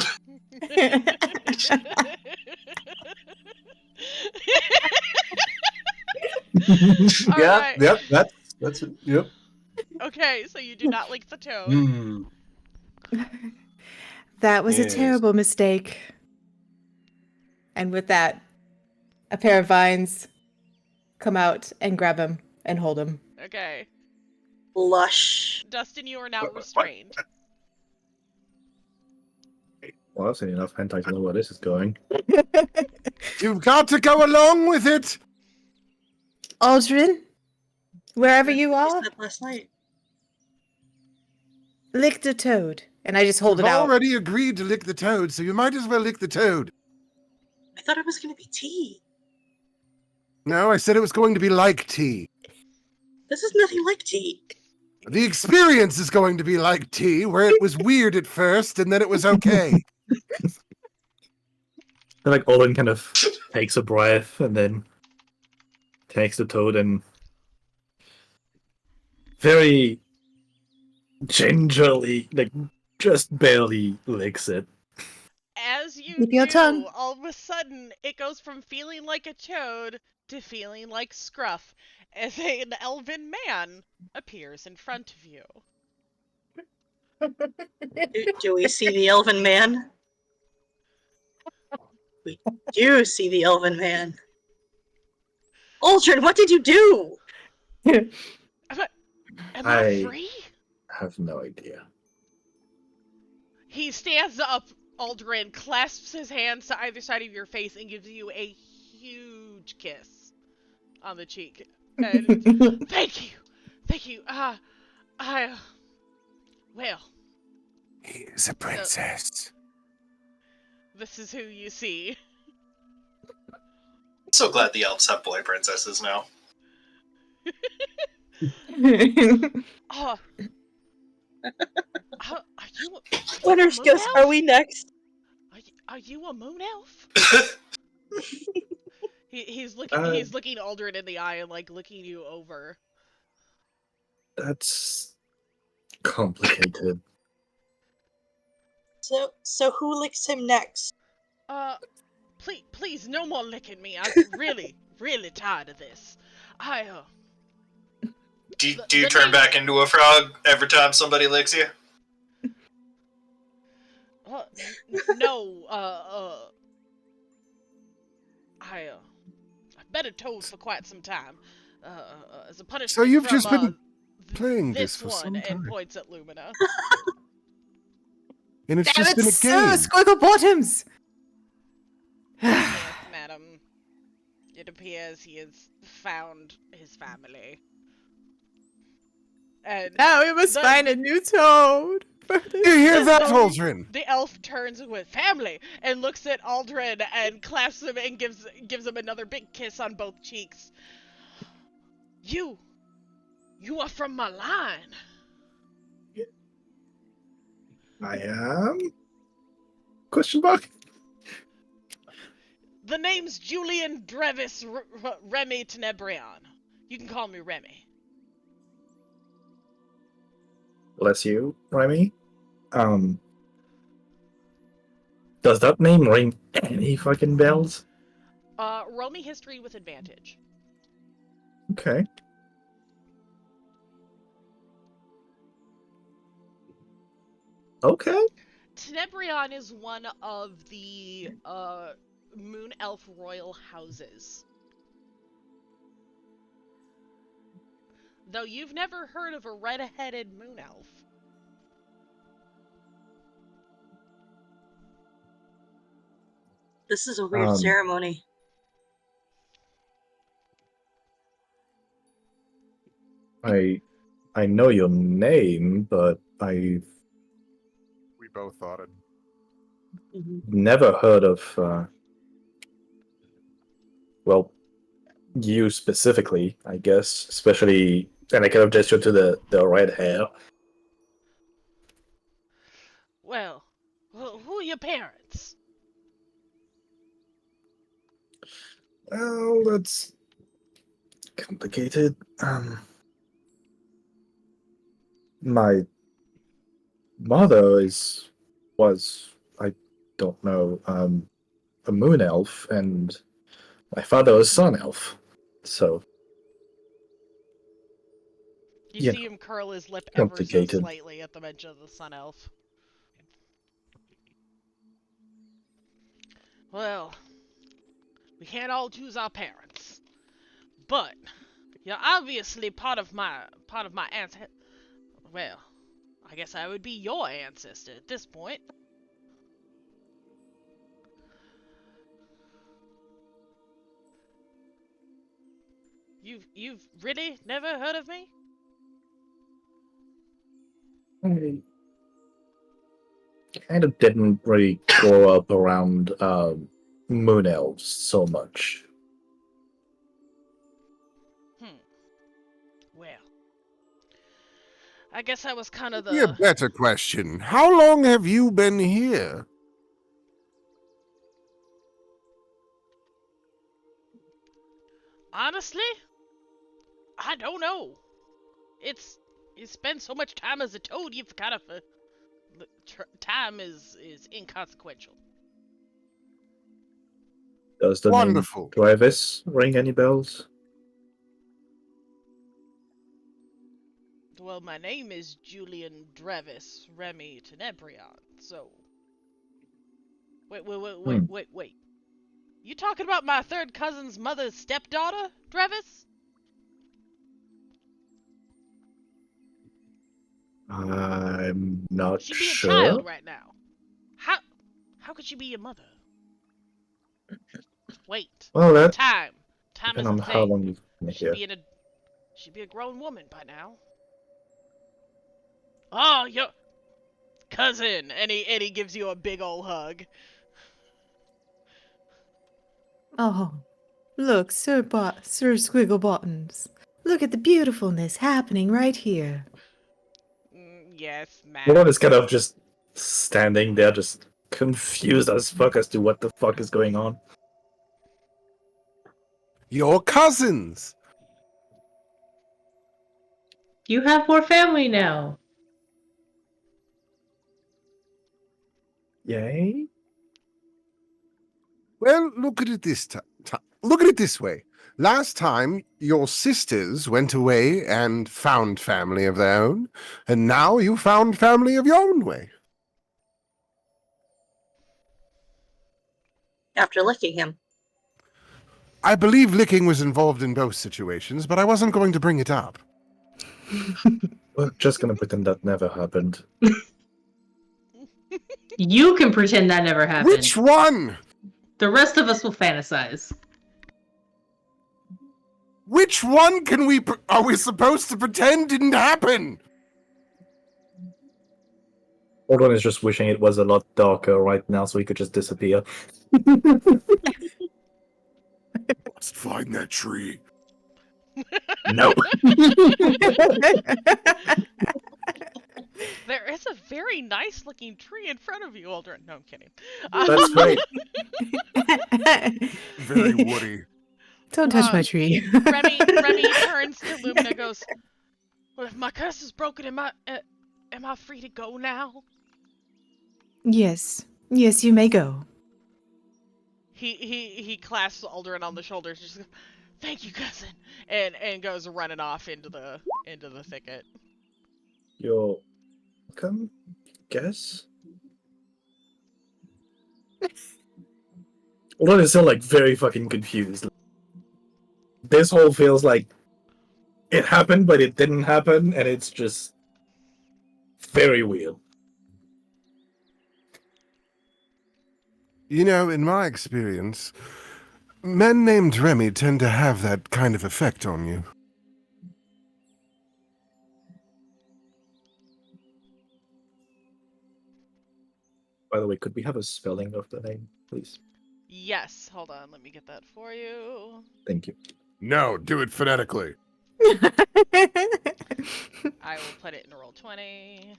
Alright. Yep, that's it. Yep. Okay, so you do not lick the toad. That was Yes. a terrible mistake. And with that, a pair of vines come out and grab him and hold him. Okay. Lush. Dustin, you are now restrained. Well, that's enough hentai to know where this is going. You've got to go along with it. Uldren, wherever you We are, said last night. lick the toad. And I just hold You've it out. already agreed to lick the toad, so you might as well lick the toad. I thought it was going to be tea. No, I said it was going to be like tea. This is nothing like tea. The experience is going to be like tea, where it was weird at first, and then it was okay. And like Olin kind of takes a breath and then takes the toad and very gingerly, like just barely licks it. As you Keep your do, tongue. all of a sudden, it goes from feeling like a toad to feeling like Scruff, as an elven man appears in front of you. Do we see the elven man? We do see the elven man. Uldren, what did you do? Am I free? Have no idea. He stands up, Uldren, clasps his hands to either side of your face, and gives you a huge kiss on the cheek. And thank you. Well, He is a princess. this is who you see. So glad the elves have boy princesses now. Oh, are you? Winter's moon Ghost, elf? are we next? Are you a moon elf? He's looking Uldren in the eye and like looking you over. That's complicated. So who licks him next? Please, no more licking me. I'm really, really tired of this. Do you turn back into a frog every time somebody licks you? No, I've been a toad for quite some time. As a punishment So you've from, just been playing this for one, some and time. points at Lumina. And it's Damn just it, been a sir, game. Squiggle Bottoms! Yes, madam. It appears he has found his family. And Now we must find a new toad. You hear that, the- Uldren? The elf turns with family and looks at Uldren and claps him and gives him another big kiss on both cheeks. You are from my line. I am? Question mark? The name's Julian Drevis Remy Tenebrion. You can call me Remy. Bless you, Remy. Does that name ring any fucking bells? Roll me history with advantage. Okay. Okay. Tenebrion is one of the Moon Elf royal houses. Though you've never heard of a red-headed Moon Elf. This is a weird ceremony. I know your name, but I've We both thought it. never heard of well, you specifically, I guess, especially, and I kind of gesture to the red hair. Well, who are your parents? Well, that's complicated. My mother was, I don't know, a moon elf, and my father was sun elf. So You see him curl his lip ever so complicated. slightly at the mention of the Sun Elf. Well, we can't all choose our parents, but you're obviously part of my ancestor. Well, I guess I would be your ancestor at this point. You've really never heard of me? I kind of didn't really grow up around moon elves so much. Well, I guess I was kind of Be a the. better question. How long have you been here? Honestly, I don't know. You spend so much time as a toad, you've kind of time is inconsequential. Does the Wonderful. name Travis ring any bells? Well, my name is Julian Drevis Remy Tenebrion, so. Wait. You talking about my third cousin's mother's stepdaughter, Drevis? I'm not She'd be a sure. child right now. How could she be your mother? Wait. Well, that Time is depends a on how thing. long you've been here. She'd be a grown woman by now. Oh, your cousin, and he gives you a big old hug. Oh, look, Sir Squiggle Buttons. Look at the beautifulness happening right here. Yes, Matt. Mullen is kind of just standing there, just confused as fuck as to what the fuck is going on. Your cousins. You have more family now. Yay? Well, look at it look at it this way. Last time, your sisters went away and found family of their own, and now you found family of your own way. After licking him. I believe licking was involved in both situations, but I wasn't going to bring it up. We're just gonna pretend that never happened. You can pretend that never happened. Which one? The rest of us will fantasize. Which one are we supposed to pretend didn't happen? Olgreg is just wishing it was a lot darker right now so he could just disappear. Let's find that tree. Nope. There is a very nice looking tree in front of you, Uldren. No, I'm kidding. That's great. Very woody. Don't touch my tree. Remy turns to Lumina and goes, "Well, if my curse is broken, am I free to go now?" Yes, you may go. He clasps Uldren on the shoulders, just goes, "Thank you, cousin," and goes running off into the thicket. You're welcome, guess. Olgreg is still like very fucking confused. This whole feels like it happened, but it didn't happen, and it's just very weird. You know, in my experience, men named Remy tend to have that kind of effect on you. By the way, could we have a spelling of the name, please? Yes, hold on, let me get that for you. Thank you. No, do it phonetically. I will put it in Roll20.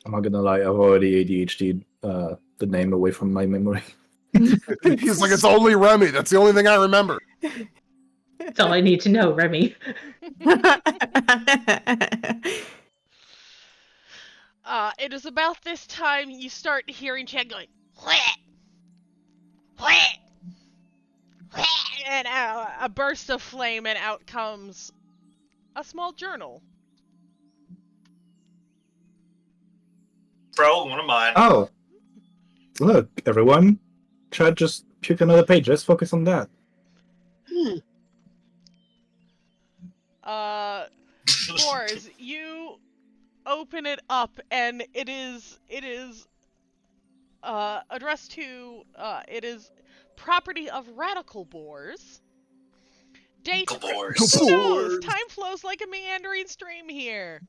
I'm not gonna lie, I've already ADHD'd the name away from my memory. He's like, it's only Remy. That's the only thing I remember. That's all I need to know, Remy. It is about this time you start hearing Chad going, "Whit! Whit! Whit!" And a burst of flame, and out comes a small journal. Bro, one of mine. Oh! Look, everyone. Chad just picked another page. Let's focus on that. Boars, you open it up, and it is addressed to it is property of radical boars. Date Boars. knows? Time flows like a meandering stream here.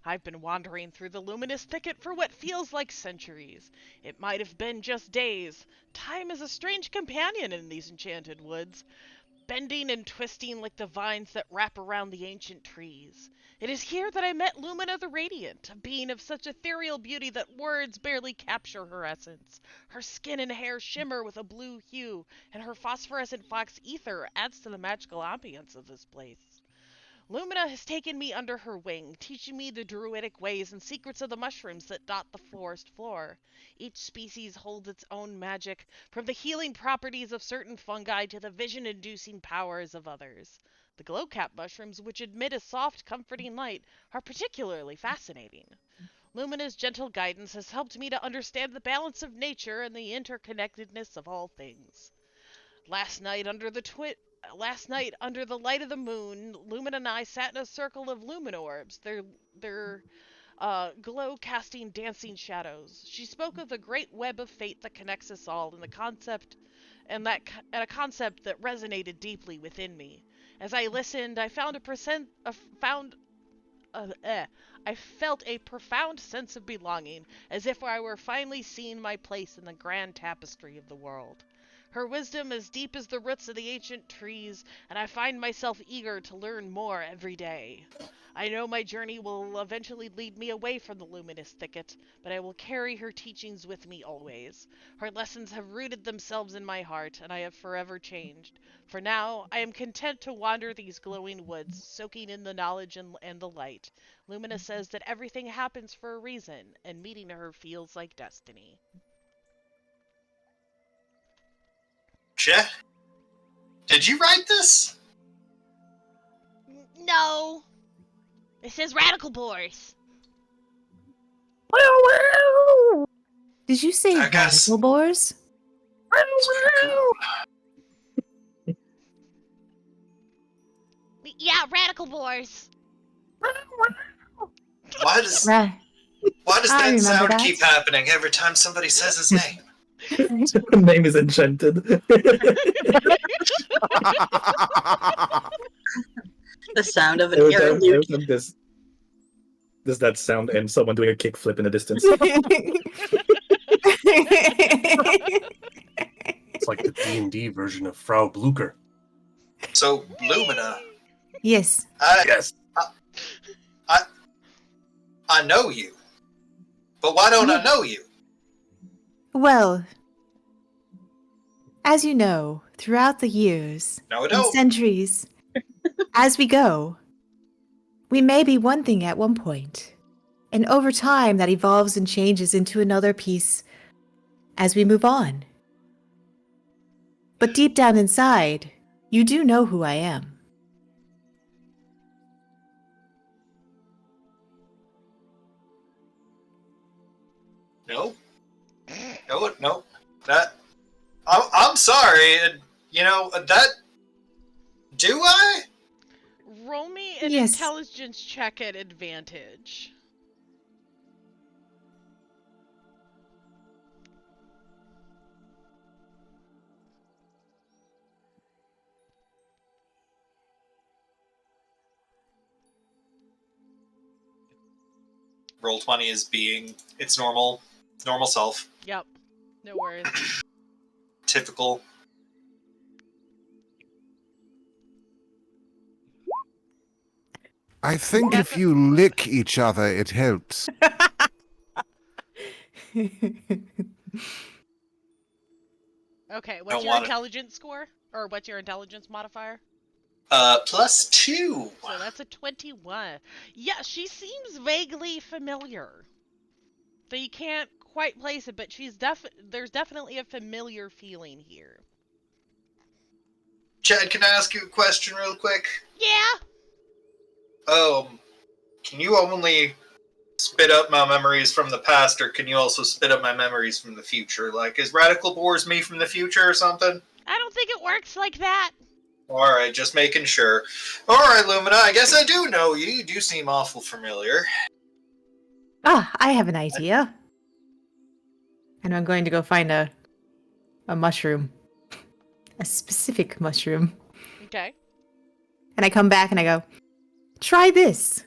I've been wandering through the Luminous Thicket for what feels like centuries. It might have been just days. Time is a strange companion in these enchanted woods, bending and twisting like the vines that wrap around the ancient trees. It is here that I met Lumina the Radiant, a being of such ethereal beauty that words barely capture her essence. Her skin and hair shimmer with a blue hue, and her phosphorescent fox ether adds to the magical ambience of this place. Lumina has taken me under her wing, teaching me the druidic ways and secrets of the mushrooms that dot the forest floor. Each species holds its own magic, from the healing properties of certain fungi to the vision-inducing powers of others. The glowcap mushrooms, which emit a soft, comforting light, are particularly fascinating. Lumina's gentle guidance has helped me to understand the balance of nature and the interconnectedness of all things. Last night, under the light of the moon, Lumina and I sat in a circle of luminorbs, their glow casting dancing shadows. She spoke of the great web of fate that connects us all, and a concept that resonated deeply within me. As I listened, I felt a profound sense of belonging, as if I were finally seeing my place in the grand tapestry of the world. Her wisdom is deep as the roots of the ancient trees, and I find myself eager to learn more every day. I know my journey will eventually lead me away from the Luminous Thicket, but I will carry her teachings with me always. Her lessons have rooted themselves in my heart, and I have forever changed. For now, I am content to wander these glowing woods, soaking in the knowledge and the light. Lumina says that everything happens for a reason, and meeting her feels like destiny. Chet, did you write this? No! It says Radical Boars. Did you say I guess- radical boars? Yeah, Radical Boars. Why does Right. I that remember sound that. keep happening every time somebody says his name? Her name is Enchanted. The sound of an Every air time lute. this does that sound and someone doing a kickflip in the distance. It's like the D&D version of Frau Blucher. So, Lumina, Yes. Yes. I know you. But why don't I know you? Well, as you know, throughout the years No, I and don't. centuries, as we go, we may be one thing at one point, and over time that evolves and changes into another piece as we move on. But deep down inside, you do know who I am. No. No. I'm sorry. You know, that... Do I? Roll me an Yes. intelligence check at advantage. Roll 20 is being its normal self. Yep. No worries. Typical. I think if you lick each other, it helps. Okay, what's Don't your want it. intelligence score? Or what's your intelligence modifier? +2. So that's a 21. Yeah, she seems vaguely familiar. So you can't quite place it, but there's definitely a familiar feeling here. Chad, can I ask you a question real quick? Yeah? Can you only spit up my memories from the past, or can you also spit up my memories from the future? Like, is Radical Boars me from the future or something? I don't think it works like that. Alright, just making sure. Alright, Lumina, I guess I do know you. You do seem awful familiar. Ah, I have an idea. And I'm going to go find a mushroom. A specific mushroom. Okay. And I come back and I go, try this.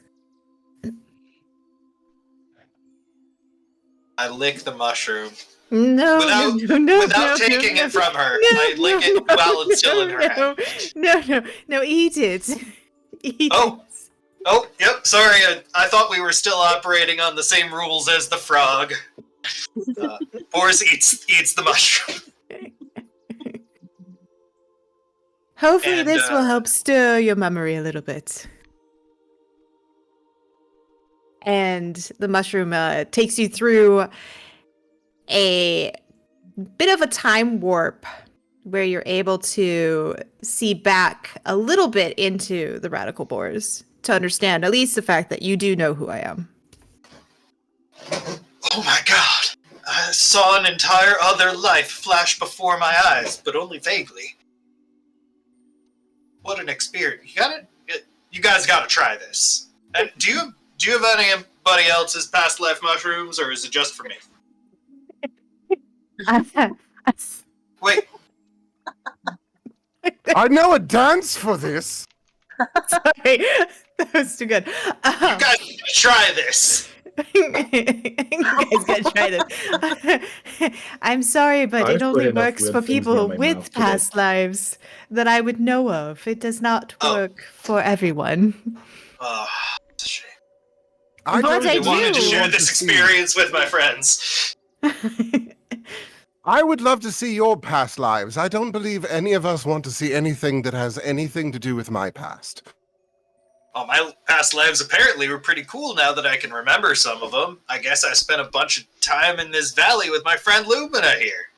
I lick the mushroom. No, Without- no, no, no, without no, taking no, it from her, no, I lick no, it no, while it's still in her no, hand. no, eat it. Eat Oh. it. Oh, yep, sorry, I thought we were still operating on the same rules as the frog. Boris eats the mushroom. Hopefully And, this will help stir your memory a little bit. And the mushroom takes you through a bit of a time warp where you're able to see back a little bit into the radical boars to understand at least the fact that you do know who I am. Oh my god! I saw an entire other life flash before my eyes, but only vaguely. What an experience! You guys gotta try this. And do you have anybody else's past life mushrooms, or is it just for me? Wait, I know a dance for this. Sorry, that was too good. you guys gotta try this. You guys gotta try this. I'm sorry, but I've it put only enough works weird for things near people my mouth with today. past lives that I would know of. It does not Oh. work for everyone. It's a shame. I But don't I I really wanted to do. share want this see- experience with my friends. I would love to see your past lives. I don't believe any of us want to see anything that has anything to do with my past. Oh, my past lives apparently were pretty cool now that I can remember some of them. I guess I spent a bunch of time in this valley with my friend Lumina here.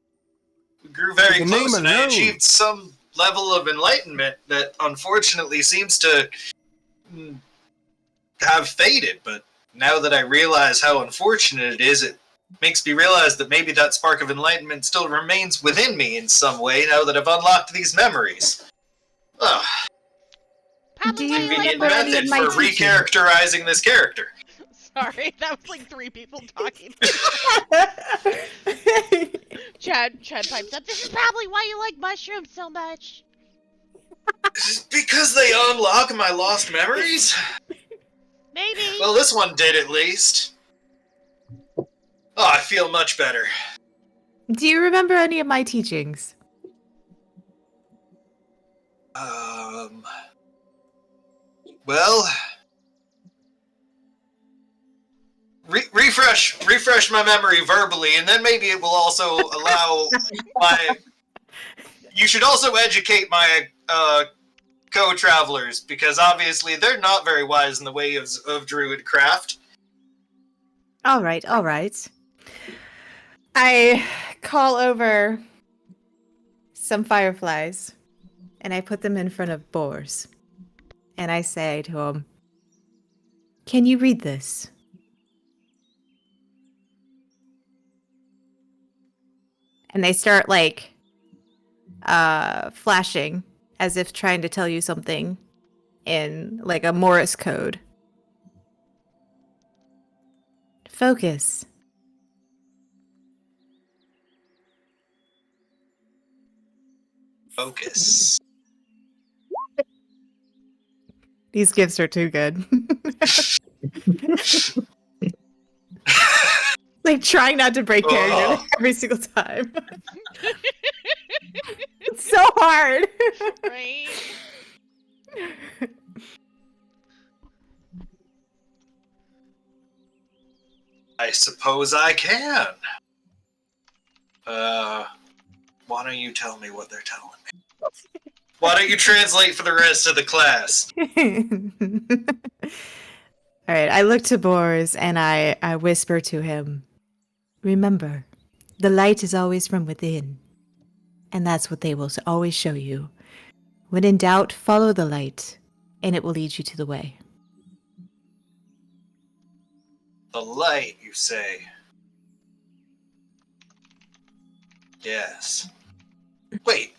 We grew very The name close and I alone. achieved some level of enlightenment that unfortunately seems to have faded. But now that I realize how unfortunate it is, it makes me realize that maybe that spark of enlightenment still remains within me in some way now that I've unlocked these memories. Ugh. Papa's Do why you you like Convenient remember any method of my for teaching? recharacterizing this character. Sorry, that was like 3 people talking. Chad pipes up. This is probably why you like mushrooms so much. Because they unlock my lost memories? Maybe. Well, this one did at least. Oh, I feel much better. Do you remember any of my teachings? Well, refresh my memory verbally, and then maybe it will also allow my. You should also educate my co-travelers because obviously they're not very wise in the way of druid craft. All right, all right. I call over some fireflies and I put them in front of boars. And I say to them, "Can you read this?" And they start like flashing as if trying to tell you something in like a Morse code. Focus. Focus. These gifts are too good. Like trying not to break character every single time. It's so hard. Right? I suppose I can. Why don't you tell me what they're telling me? Why don't you translate for the rest of the class? All right, I look to Boris and I whisper to him, "Remember, the light is always from within, and that's what they will always show you. When in doubt, follow the light, and it will lead you to the way." The light, you say? Yes. Wait.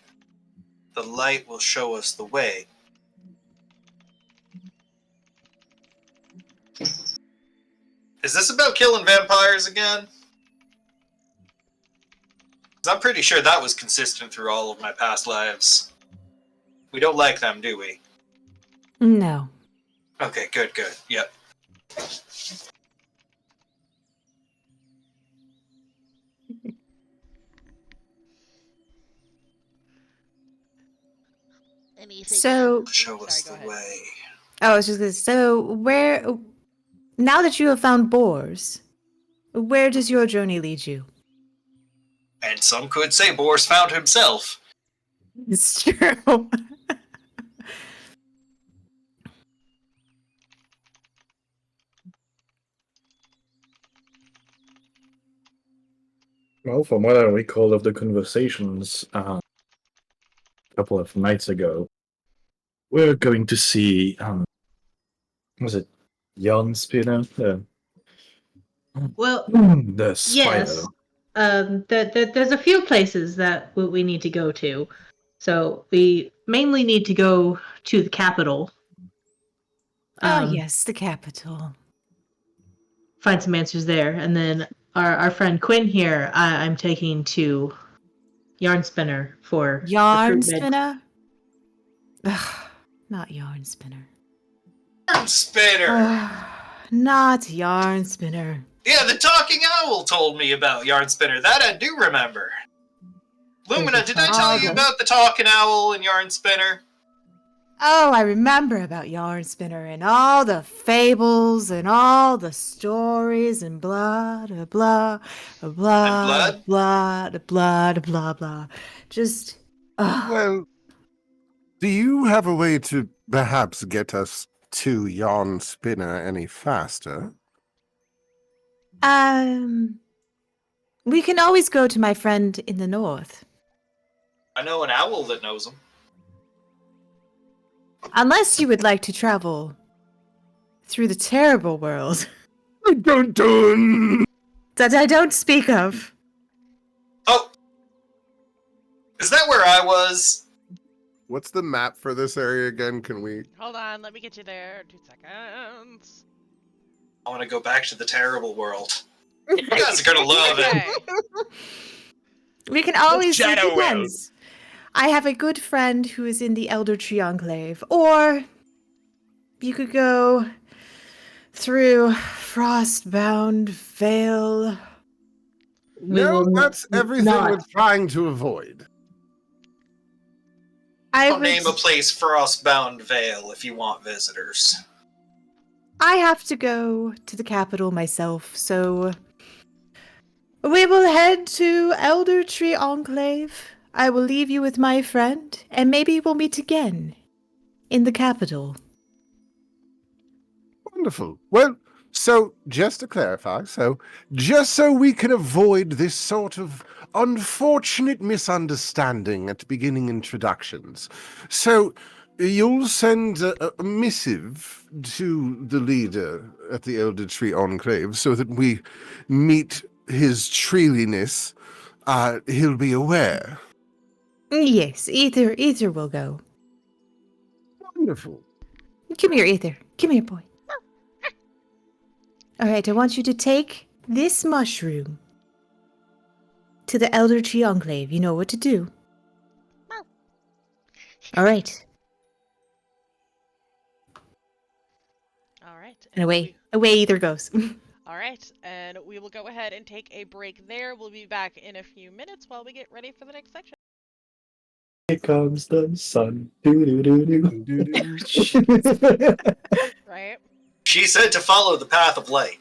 The light will show us the way. Is this about killing vampires again? 'Cause I'm pretty sure that was consistent through all of my past lives. We don't like them, do we? No. Okay, good. Yep. Anything? So, Show Sorry, us go the ahead. way. I was just gonna. So, now that you have found boars, where does your journey lead you? And some could say Boris found himself. It's true. Well, from what I recall of the conversations a couple of nights ago, we're going to see, was it Jan Spinner? Well, The spider. yes. There's a few places that we need to go to. So we mainly need to go to the capital. Yes, the capital. Find some answers there. And then our friend Quinn here, I'm taking to Yarn Spinner for the Yarn fruit med. spinner? Ugh, not yarn spinner. Yarnspinner! Not yarn spinner. Yeah, the talking owl told me about Yarnspinner. That I do remember. Lumina, did I tell you about the talking owl and Yarnspinner? Oh, I remember about yarn spinner and all the fables and all the stories and blah blah blah blah And blood? blah blah blah blah. Just Well, do you have a way to perhaps get us to Yarn Spinner any faster? we can always go to my friend in the north. I know an owl that knows him. Unless you would like to travel through the terrible world Dun dun! that I don't speak of. Oh! Is that where I was? What's the map for this area again? Can we? Hold on, let me get you there. 2 seconds. I want to go back to the terrible world. You guys are gonna love it. Okay. We can always it Shadow depends. I have a good friend who is in the Eldertree Enclave, or you could go through Frostbound Vale. No, that's everything we're trying to avoid. I'll name a place Frostbound Vale if you want visitors. I have to go to the capital myself, so we will head to Eldertree Enclave. I will leave you with my friend, and maybe we'll meet again in the capital. Wonderful. Well, so just to clarify, just so we can avoid this sort of unfortunate misunderstanding at beginning introductions, so you'll send a missive to the leader at the Eldertree Enclave so that we meet his treeliness. He'll be aware. Yes, Ether will go. Wonderful. Come here, Ether. Come here, boy. All right, I want you to take this mushroom to the Eldertree Enclave. You know what to do. All right. All right. And away Ether goes. All right, and we will go ahead and take a break there. We'll be back in a few minutes while we get ready for the next section. Here comes the sun. Do-do-do-do. Right? She said to follow the path of light.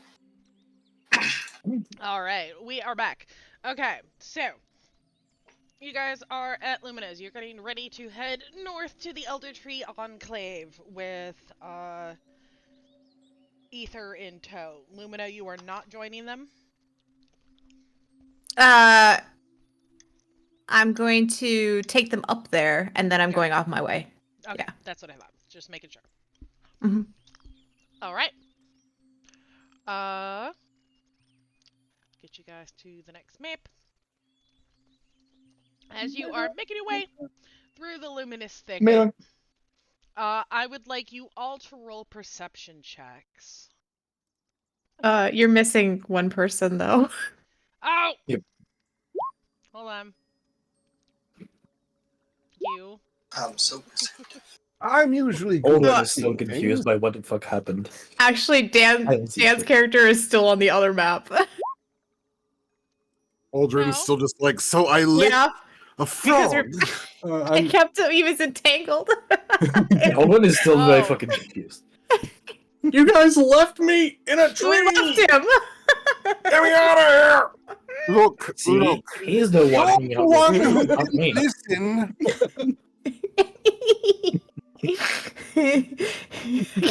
All right, we are back. Okay, so you guys are at Luminous. You're getting ready to head north to the Eldertree Enclave with Ether in tow. Lumina, you are not joining them? I'm going to take them up there, and then I'm Okay. going off my way. Okay, Yeah. that's what I thought. Just making sure. Mm-hmm. All right. Get you guys to the next map. As you are making your way through the Luminous Thicket, Man. I would like you all to roll perception checks. You're missing one person though. Oh! Yep. Hold on. You. I'm so receptive. I'm usually good Olgreg at is so seeing confused things. by what the fuck happened. Actually, I don't see Dan's shit. character is still on the other map. Uldren's No. still just like, so I lit Yeah, a because frog. I kept him. He was entangled. Olgreg is still very Oh. fucking confused. You guys left me in a We tree. left him. Get me out of here. Look, See, look. he's the one hanging You're out the one with who me, not didn't me. listen.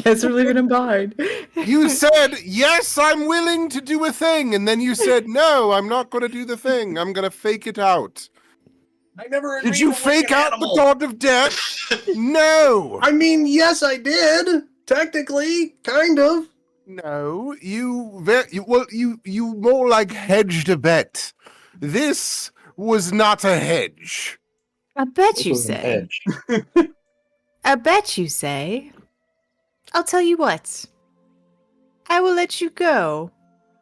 Guess we're leaving him behind. You said, yes, I'm willing to do a thing. And then you said, no, I'm not going to do the thing. I'm going to fake it out. I never. Did agreed you to lick fake an out animal. the god of death? No. I mean, yes, I did. Technically, kind of. No, you more like hedged a bet. This was not a hedge. I bet This you was an say. edge. I bet you say. I'll tell you what. I will let you go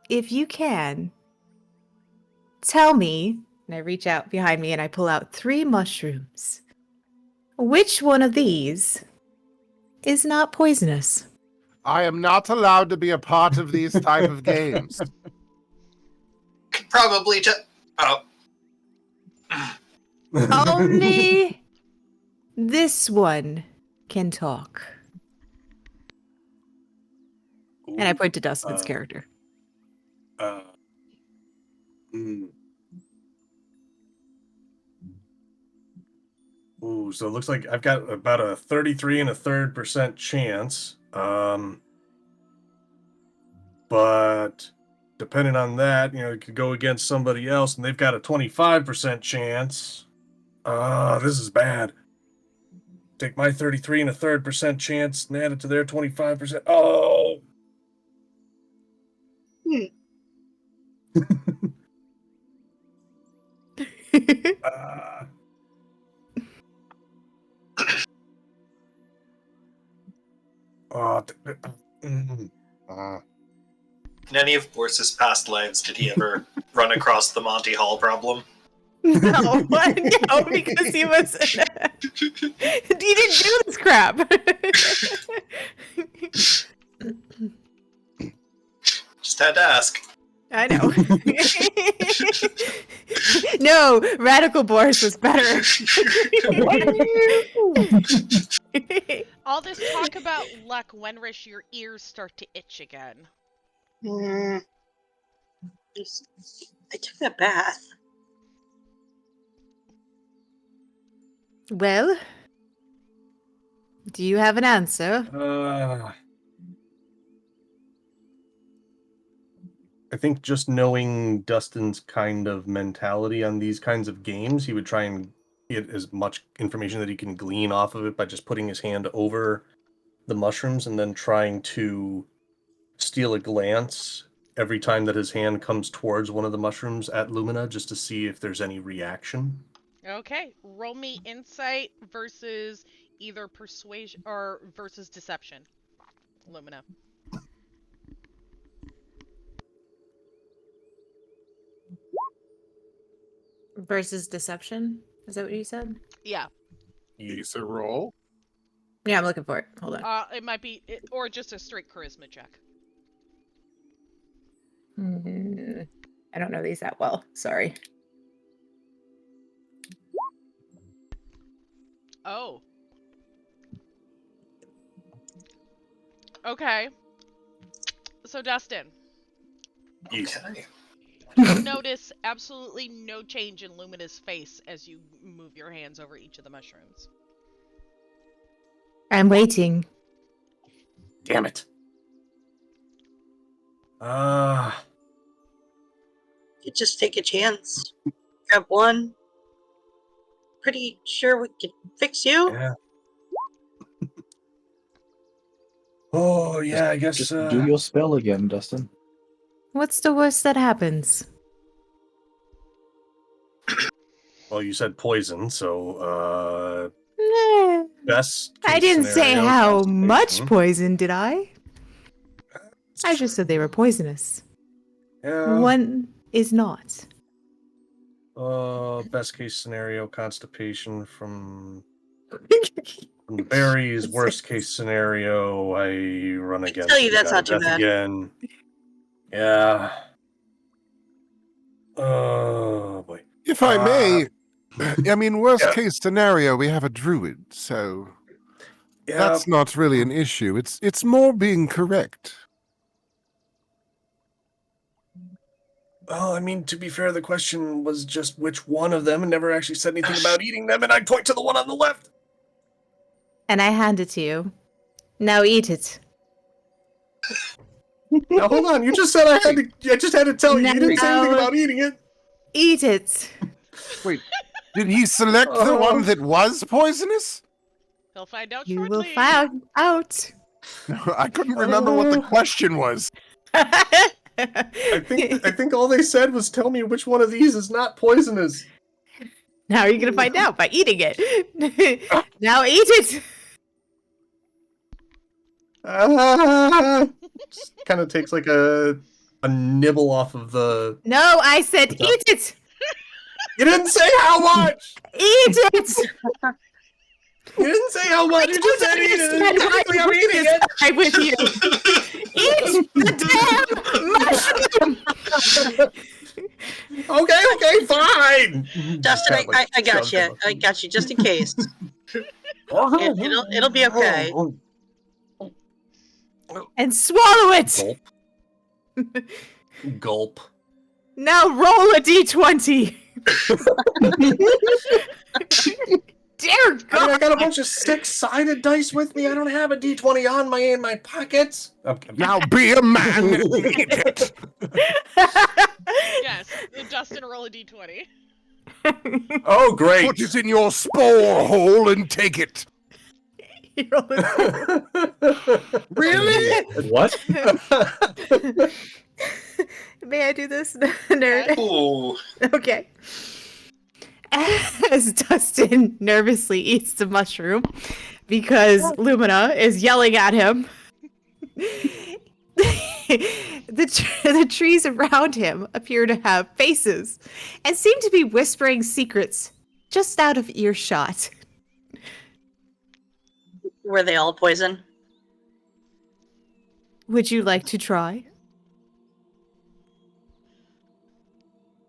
if you can. Tell me. And I reach out behind me and I pull out 3 mushrooms. Which one of these is not poisonous? I am not allowed to be a part of these type of games. Could probably just. Oh. Only this one can talk. And I point to Dustin's character. Hmm. Ooh, so it looks like I've got about a 33 1/3% chance. But depending on that, it could go against somebody else, and they've got a 25% chance. This is bad. Take my 33 1/3% chance and add it to their 25%. Oh. In any of Boris's past lives, did he ever run across the Monty Hall problem? No, no, because he was. He didn't do this crap. Just had to ask. I know. No, Radical Boris was better. All this talk about luck, Wenrish, your ears start to itch again. I took that bath. Well, do you have an answer? I think just knowing Dustin's kind of mentality on these kinds of games, he would try and get as much information that he can glean off of it by just putting his hand over the mushrooms and then trying to steal a glance every time that his hand comes towards one of the mushrooms at Lumina, just to see if there's any reaction. Okay, roll me insight versus either persuasion or versus deception. Lumina. Versus deception? Is that what you said? Yeah. Decent roll. Yeah, I'm looking for it. Hold on. It might be, or just a straight charisma check. I don't know these that well. Sorry. Oh. Okay. So, Dustin, Okay. you notice absolutely no change in Lumina's face as you move your hands over each of the mushrooms. I'm waiting. Damn it. You just take a chance. Grab one. Pretty sure we can fix you. Yeah. Oh, yeah, I guess. Just do your spell again, Dustin. What's the worst that happens? Well, you said poison, so, Eh, best I case didn't say scenario, how constipation. much poison, did I? I just said they were poisonous. Yeah. One is not. Best case scenario, constipation from From the berries, worst case scenario, I run against tell you the that's guy not to too death bad. again. Yeah. Oh boy. If I may, I mean, worst Yeah. case scenario, we have a druid, so Yeah. that's not really an issue. It's more being correct. Well, I mean, to be fair, the question was just which one of them, and never actually said anything about eating them, and I point to the one on the left. And I hand it to you. Now eat it. Now hold on, you just said I just had to tell you. You didn't say anything No. about eating it. Eat it. Wait, did he select the one that was poisonous? He'll find out You shortly. will find out. I couldn't remember what the question was. I think all they said was tell me which one of these is not poisonous. Now you're gonna find out by eating it. Now eat it. Just kind of takes like a nibble off of the. No, I said eat it. You didn't say how much. Eat it. You didn't say how much. You just said eat it. Understand why Technically, I'm eating it. I'm with you. Eat the damn mushroom. Okay, fine. Dustin, I got you. I got you just in case. It'll be okay. And swallow it. Gulp. Gulp. Now roll a d20. Dear I mean, I God. got a bunch of 6-sided dice with me. I don't have a d20 on in my pockets. Okay. Now be a man and eat it. Yes, Dustin, roll a d20. Oh, great. Put it in your spore hole and take it. You roll a- Really? What? May I do this, nerd? Ooh. Okay. As Dustin nervously eats the mushroom because Lumina is yelling at him, the trees around him appear to have faces and seem to be whispering secrets just out of earshot. Were they all poison? Would you like to try?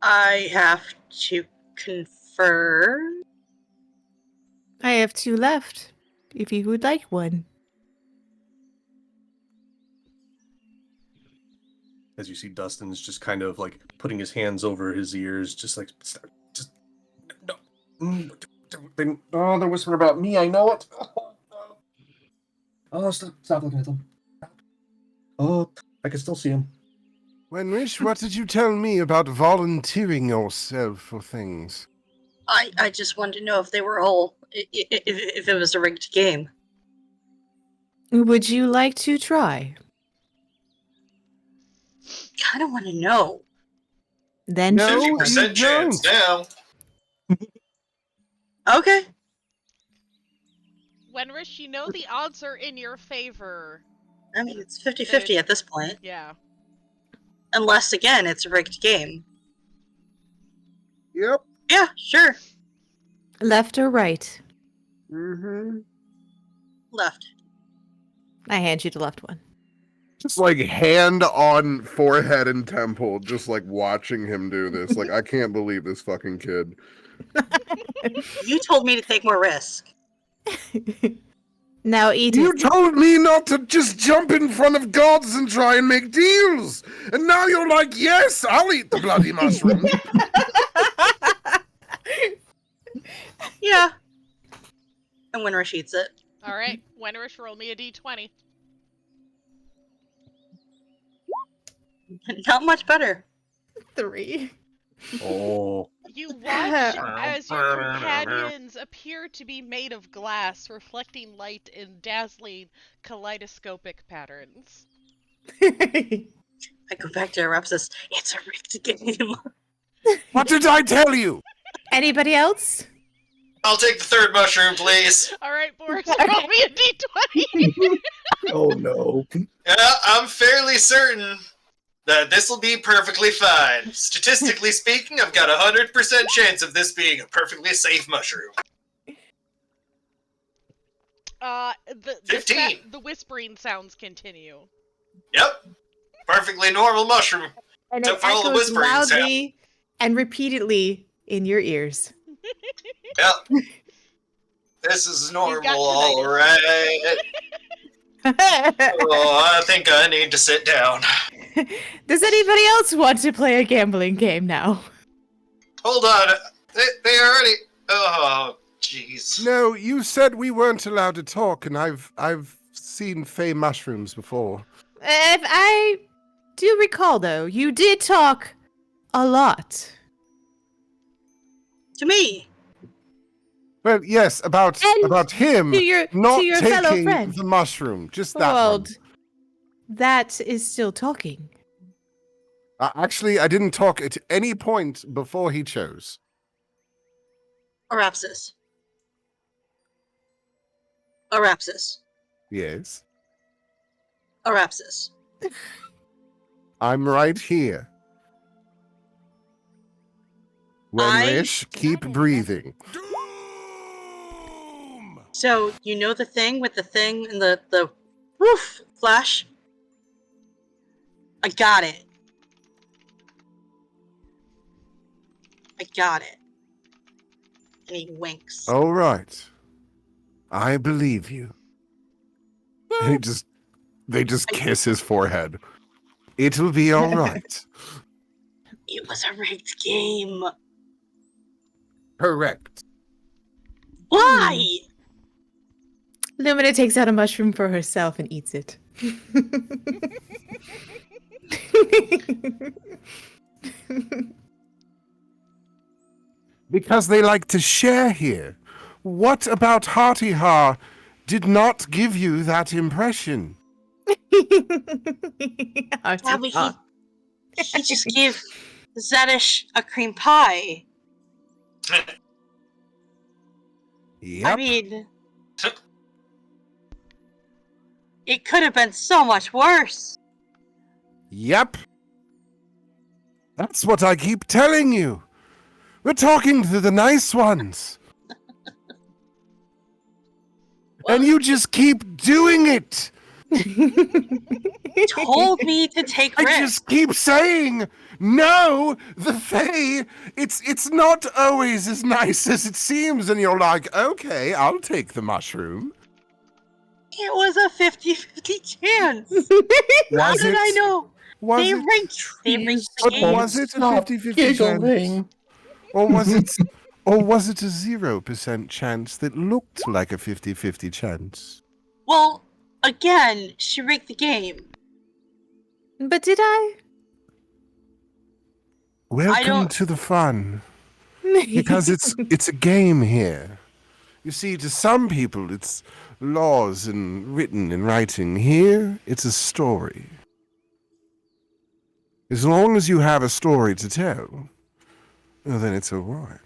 I have to confirm. I have 2 left, if you would like one. As you see, Dustin's just kind of like putting his hands over his ears, just like, just no. Oh, they're whispering about me. I know it. Oh, stop looking at them. Oh, I can still see him. Wenwish, what did you tell me about volunteering yourself for things? I just wanted to know if they were all, if it was a rigged game. Would you like to try? Kind of want to know. Then No. 50% you chance don't. now. Okay. Wenrish, you know the odds are in your favor. I mean, it's 50-50 at this point. Yeah. Unless, again, it's a rigged game. Yep. Yeah, sure. left or right? Mm-hmm. Left. I hand you the left one. Just like hand on forehead and temple, just like watching him do this. Like, I can't believe this fucking kid. You told me to take more risk. Now eat You it. told me not to just jump in front of gods and try and make deals. And now you're like, yes, I'll eat the bloody mushroom. Yeah. And Winrush eats it. All right, Wenrish, roll me a d20. Not much better. 3. Oh. You watch as your companions appear to be made of glass, reflecting light in dazzling kaleidoscopic patterns. I go back to Erupsis. It's a rigged game. What did I tell you? Anybody else? I'll take the third mushroom, please. All right, Boris, roll me a d20. Oh no. Yeah, I'm fairly certain that this will be perfectly fine. Statistically speaking, I've got a 100% chance of this being a perfectly safe mushroom. The whispering sounds continue. Yep. Perfectly normal mushroom. And Except it for all the echoes whispering sound. loudly and repeatedly in your ears. Yep. This is normal, got all right. Oh, I think I need to sit down. Does anybody else want to play a gambling game now? Hold on. They already. Oh, jeez. No, you said we weren't allowed to talk, and I've seen fey mushrooms before. If I do recall, though, you did talk a lot. To me. Well, yes, about him to your not fellow taking friend. the mushroom. Just that Well, one. that is still talking. Actually, I didn't talk at any point before he chose. Arapsis. Arapsis. Yes. Arapsis. I'm right here. Renrish, keep breathing. So, you know the thing with the thing and the woof flash? I got it. I got it. And he winks. All right. I believe you. And they just kiss his forehead. It'll be all right. It was a rigged game. Correct. Why? Lumina takes out a mushroom for herself and eats it. Because they like to share here. What about Hearty Ha did not give you that impression? Yeah, but he just gave Zedish a cream pie. Yep. I mean, it could have been so much worse. Yep. That's what I keep telling you. We're talking to the nice ones. And you just keep doing it. He told me to take I risks. just keep saying, no, the Fae, it's not always as nice as it seems. And you're like, okay, I'll take the mushroom. It was a 50-50 chance. How Was did it? I know? Was They it? rigged the But game. was it a 50-50 chance? Or was it a 0% chance that looked like a 50-50 chance? Well, again, she rigged the game. But did I? Welcome to the fun. Because it's a game here. You see, to some people it's laws and written in writing. Here, it's a story. As long as you have a story to tell, well, then it's all right.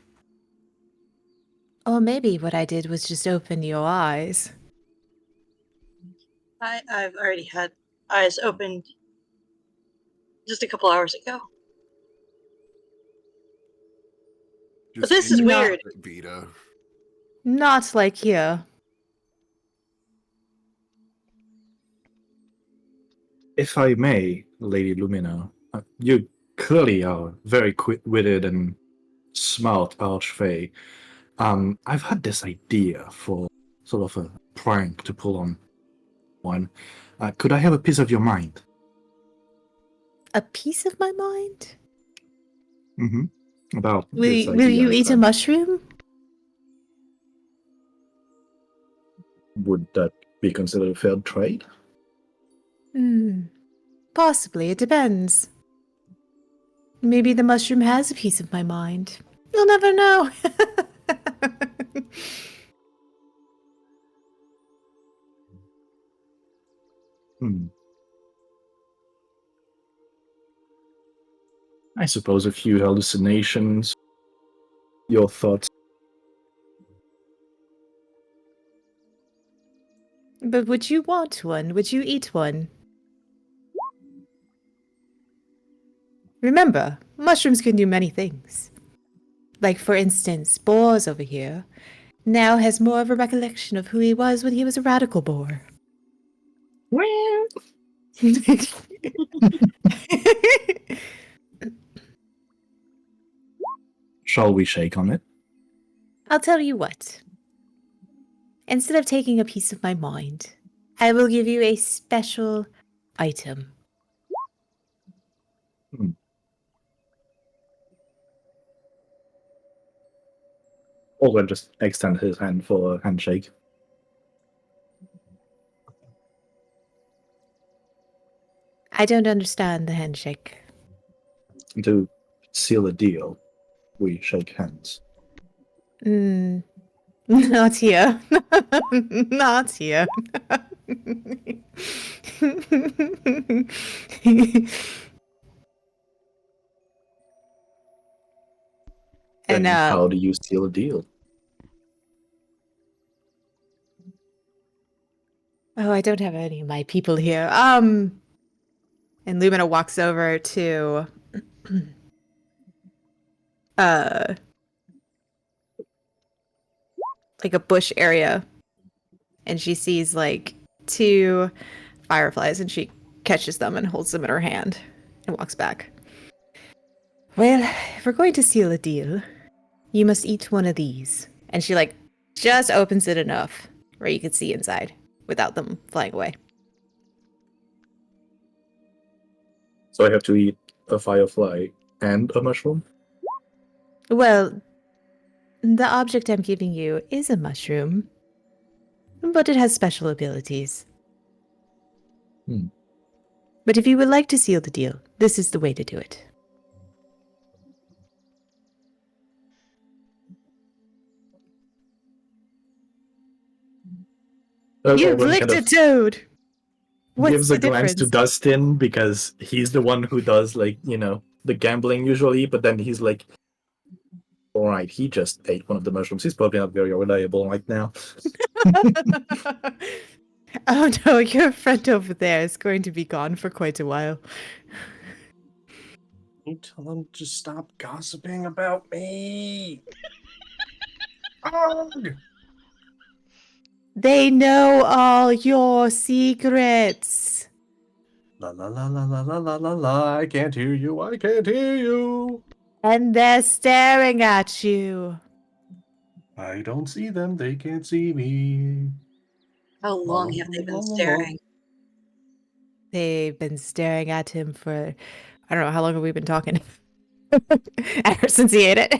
Or maybe what I did was just open your eyes. I've already had eyes opened just a couple hours ago. But this is weird. Vita. Not like here. If I may, Lady Lumina, you clearly are very quick-witted and smart archfey. I've had this idea for sort of a prank to pull on one. Could I have a piece of your mind? A piece of my mind? Mm-hmm. About Will this you idea eat a that- mushroom? Would that be considered a fair trade? Possibly. It depends. Maybe the mushroom has a piece of my mind. You'll never know. I suppose a few hallucinations. Your thoughts. But would you want one? Would you eat one? Remember, mushrooms can do many things. Like, for instance, spores over here. now has more of a recollection of who he was when he was a radical boar. Shall we shake on it? I'll tell you what. Instead of taking a piece of my mind, I will give you a special item. Olgreg just extend his hand for a handshake. I don't understand the handshake. To seal a deal, we shake hands. Not here. Not here. Then And how do you seal a deal? oh, I don't have any of my people here. And Lumina walks over to like a bush area, and she sees like 2 fireflies, and she catches them and holds them in her hand and walks back. Well, if we're going to seal a deal, you must eat one of these. And she like just opens it enough where you can see inside without them flying away. So I have to eat a firefly and a mushroom? Well, the object I'm giving you is a mushroom, but it has special abilities. But if you would like to seal the deal, this is the way to do it. You've Olgreg licked a toad! What's gives the a glance to difference? Dustin because he's the one who does, like, the gambling usually, but then he's like, alright, he just ate one of the mushrooms. He's probably not very reliable right now. Oh no, your friend over there is going to be gone for quite a while. You tell him to stop gossiping about me. Ugh. They know all your secrets. La la la la la la la la la. I can't hear you. I can't hear you. And they're staring at you. I don't see them. They can't see me. How long have they been staring? They've been staring at him for, I don't know, how long have we been talking? Ever since he ate it.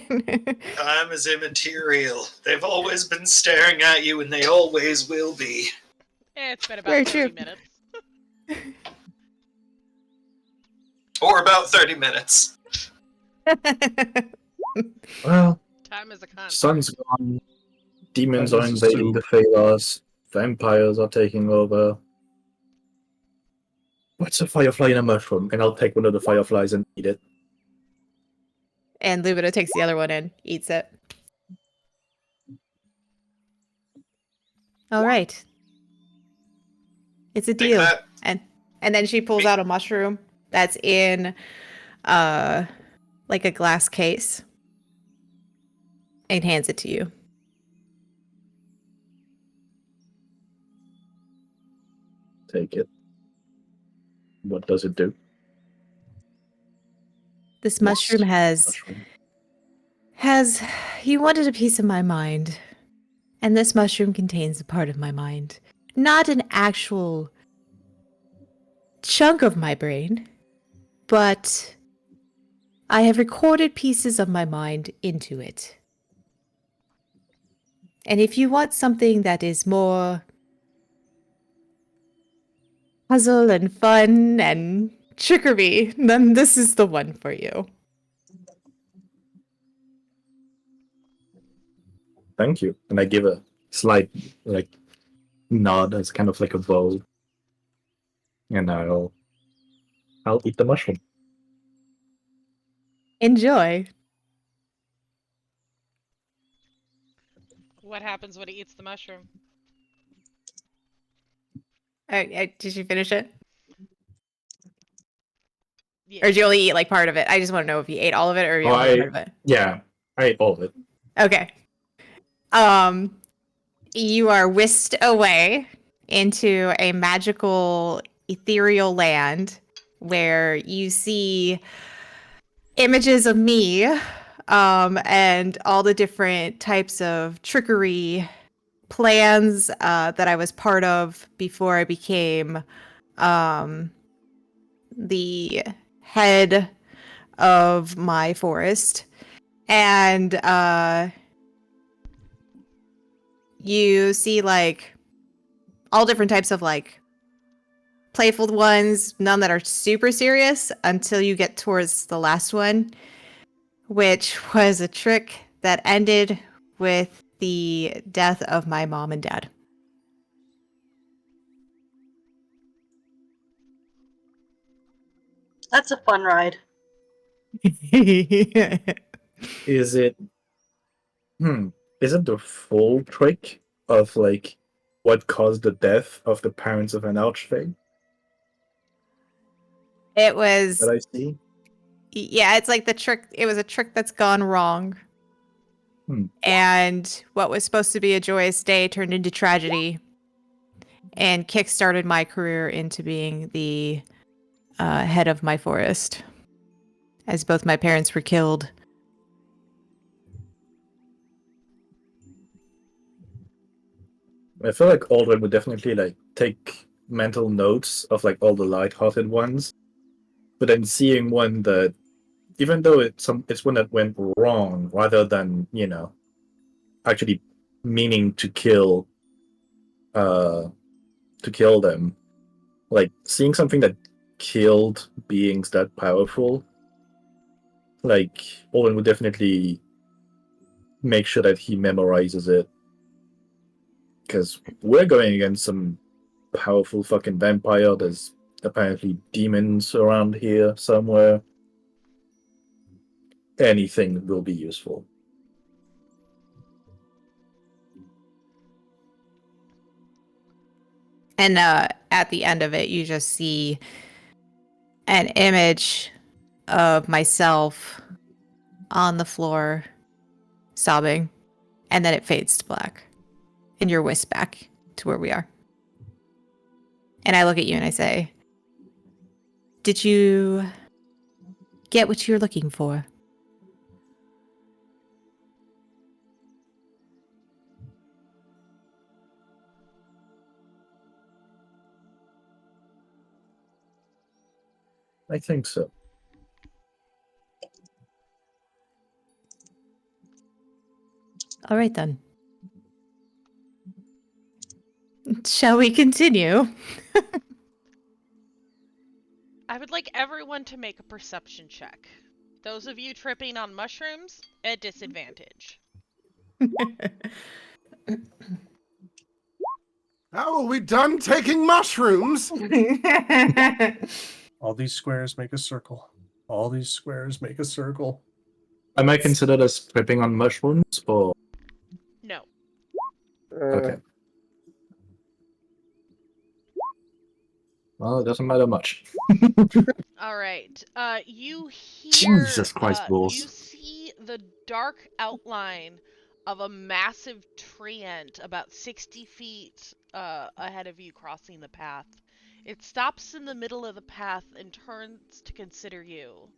Time is immaterial. They've always been staring at you, and they always will be. It's been Very about 30 true. minutes. Or about 30 minutes. Well, Time is a constant. sun's gone, demons That are is invading true. the Phalos, vampires are taking over. What's a firefly and a mushroom? And I'll take one of the fireflies and eat it. And Lumina takes the other one and eats it. All right. It's a Take deal. that. And then she pulls out a mushroom that's in like a glass case and hands it to you. Take it. What does it do? This mushroom Mushroom. has you wanted a piece of my mind. And this mushroom contains a part of my mind. Not an actual chunk of my brain, but I have recorded pieces of my mind into it. And if you want something that is more puzzle and fun and trickery, then this is the one for you. Thank you. And I give a slight nod as kind of like a bow. And I'll eat the mushroom. Enjoy. What happens when he eats the mushroom? Did you finish it? Yeah. Or did you only eat like part of it? I just want to know if you ate all of it or you only ate part of it. Yeah, I ate all of it. Okay. You are whisked away into a magical ethereal land where you see images of me and all the different types of trickery plans that I was part of before I became the head of my forest. And you see like all different types of like playful ones, none that are super serious until you get towards the last one, which was a trick that ended with the death of my mom and dad. That's a fun ride. Is it? Is it the full trick of like what caused the death of the parents of an archfey It was, that I see? yeah, it's like the trick. It was a trick that's gone wrong. And what was supposed to be a joyous day turned into tragedy and kickstarted my career into being the head of my forest, as both my parents were killed. I feel like Aldrin would definitely like take mental notes of like all the light-hearted ones, but then seeing one that, even though it's one that went wrong, rather than actually meaning to kill them, like seeing something that killed beings that powerful, like Owen would definitely make sure that he memorizes it, because we're going against some powerful fucking vampire. There's apparently demons around here somewhere. Anything will be useful. And at the end of it, you just see an image of myself on the floor, sobbing, and then it fades to black. And you're whisked back to where we are. And I look at you and I say, "Did you get what you're looking for?" I think so. All right, then. Shall we continue? I would like everyone to make a perception check. Those of you tripping on mushrooms, at disadvantage. How are we done taking mushrooms? All these squares make a circle. All these squares make a circle. Am I considered as tripping on mushrooms, or No. okay? Well, it doesn't matter much. Alright. You hear... Jesus Christ, balls. You see the dark outline of a massive treant about 60 feet ahead of you crossing the path. It stops in the middle of the path and turns to consider you.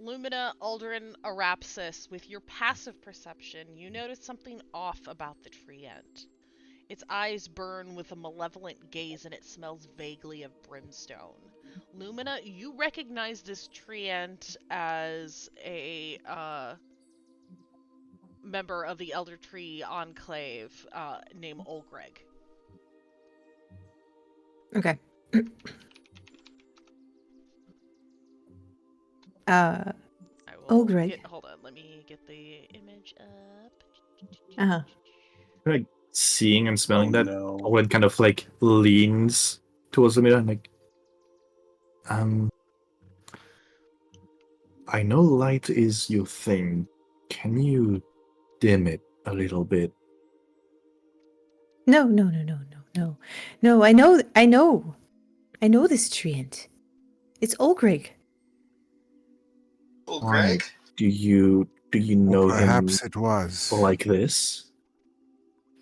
Lumina, Uldren, Arapsis, with your passive perception, you notice something off about the treant. Its eyes burn with a malevolent gaze and it smells vaguely of brimstone. Lumina, you recognize this treant as a member of the Eldertree Enclave named Olgreg. Okay. Olgreg. Hold on, let me get the image up. Uh-huh. Like seeing and smelling that, no. Owen kind of like leans towards the mirror and like, I know light is your thing. Can you dim it a little bit? No. No, I know this treant. It's Olgreg. Oh, Why Greg? do you know him Perhaps it was. like this?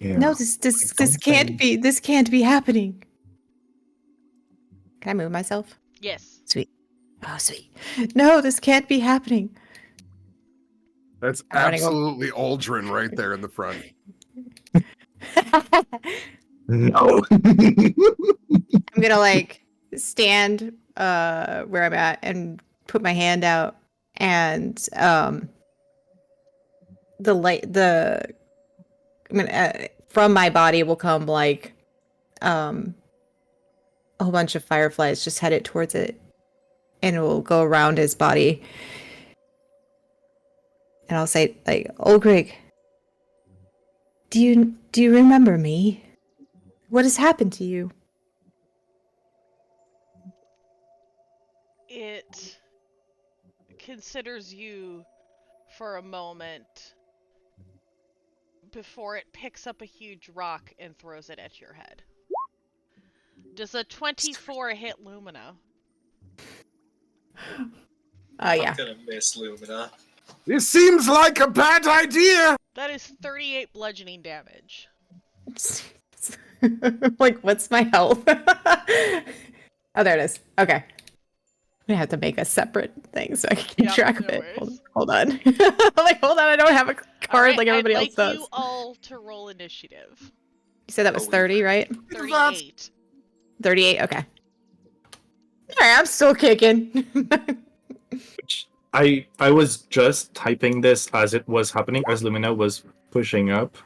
Yeah. No, this don't can't think- be. This can't be happening. Can I move myself? Yes. Sweet. Oh, sweet. No, this can't be happening. That's I'm running over. absolutely Uldren right there in the front. No. I'm gonna like stand where I'm at and put my hand out, and I mean, from my body will come like a whole bunch of fireflies just headed towards it, and it will go around his body, and I'll say like, Olgreg, do you remember me? What has happened to you? It considers you for a moment before it picks up a huge rock and throws it at your head. Does a 24 hit Lumina? Oh yeah. I'm gonna miss Lumina. This seems like a bad idea. That is 38 bludgeoning damage. Like, what's my health? Oh, there it is. Okay. I'm gonna have to make a separate thing so I can keep Yep, track of no it. worries. Hold on. I'm like, hold on, I don't have a card Alright, like everybody I'd else like does. you all to roll initiative. You said that was 30, right? 38. 38, okay. Alright, I'm still kicking. I was just typing this as it was happening, as Lumina was pushing up.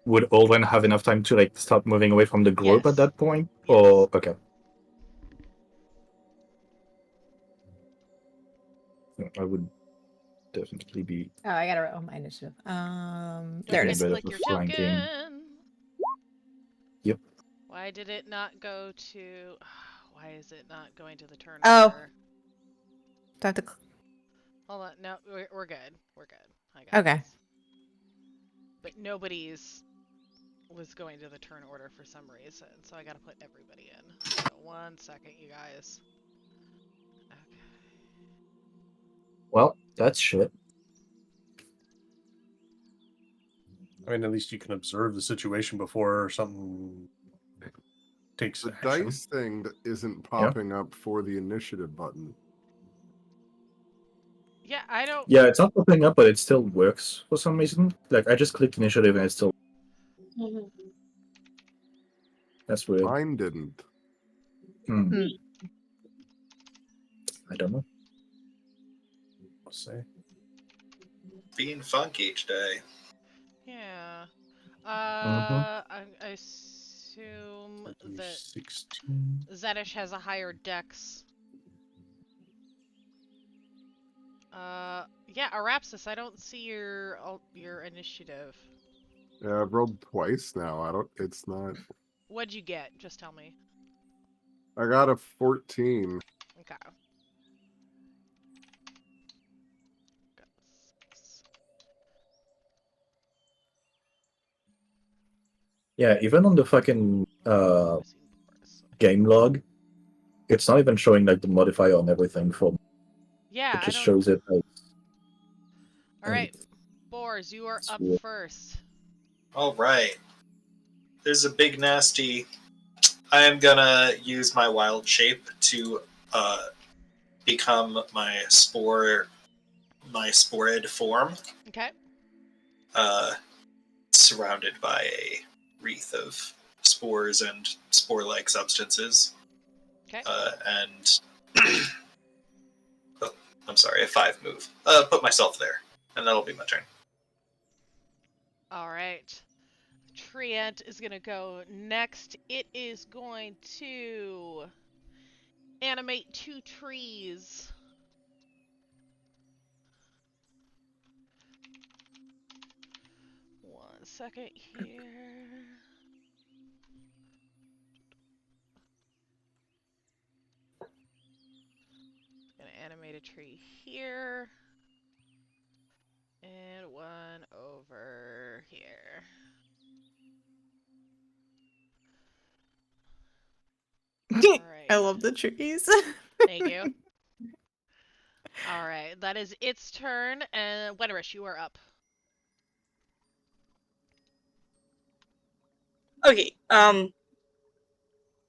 Would Olgreg have enough time to like start moving away from the group Yes. at that point? Or okay. I would definitely be Oh, I gotta roll my initiative. Don't There it forget is. to Bit of click a your flanking. token. Yep. Why did it not go to... Why is it not going to the turn Oh. order? Do I have to Hold on. No, we're good. We're good. I got Okay. this. But nobody's was going to the turn order for some reason, so I gotta put everybody in. So 1 second, you guys. Okay. Well, that's shit. I mean, at least you can observe the situation before something takes The action. dice thing that isn't popping up for the initiative button. Yeah, I don't... Yeah, it's not popping up, but it still works for some reason. Like I just clicked initiative and it still. That's weird. Mine didn't. Hmm. I don't know. I'll say. Being funky today. Yeah. Mhm. I assume that 16. Zedish has a higher dex. Yeah, Arapsis, I don't see your initiative. Yeah, I've rolled twice now. I don't. It's not. What'd you get? Just tell me. I got a 14. Okay. Got 6. Yeah, even on the fucking Missing boards. game log, it's not even showing like the modifier on everything for. Yeah, It I just don't... shows it as. Alright, Boars, you are It's up weird. first. Alright. There's a big nasty. I am gonna use my wild shape to become my sporid form, Okay. surrounded by a wreath of spores and spore-like substances. Okay. And oh, I'm sorry, a 5 move. Put myself there, and that'll be my turn. Alright. Treant is gonna go next. It is going to animate 2 trees. One second here. Gonna animate a tree here. And one over here. Alright. I love the trees. Thank you. Alright, that is its turn, and Wenerish, you are up. Okay,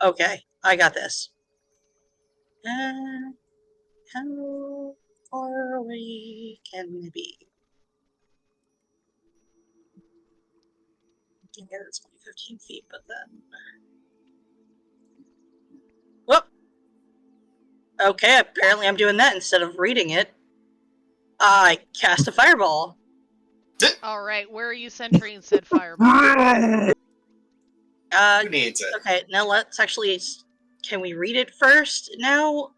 okay, I got this. How far away can we be? Yeah, it's only 15 feet, but then... Whoop! Okay, apparently I'm doing that instead of reading it. I cast a fireball. Alright, where are you centering said fireball? Who needs it? Okay, now let's actually... Can we read it first now?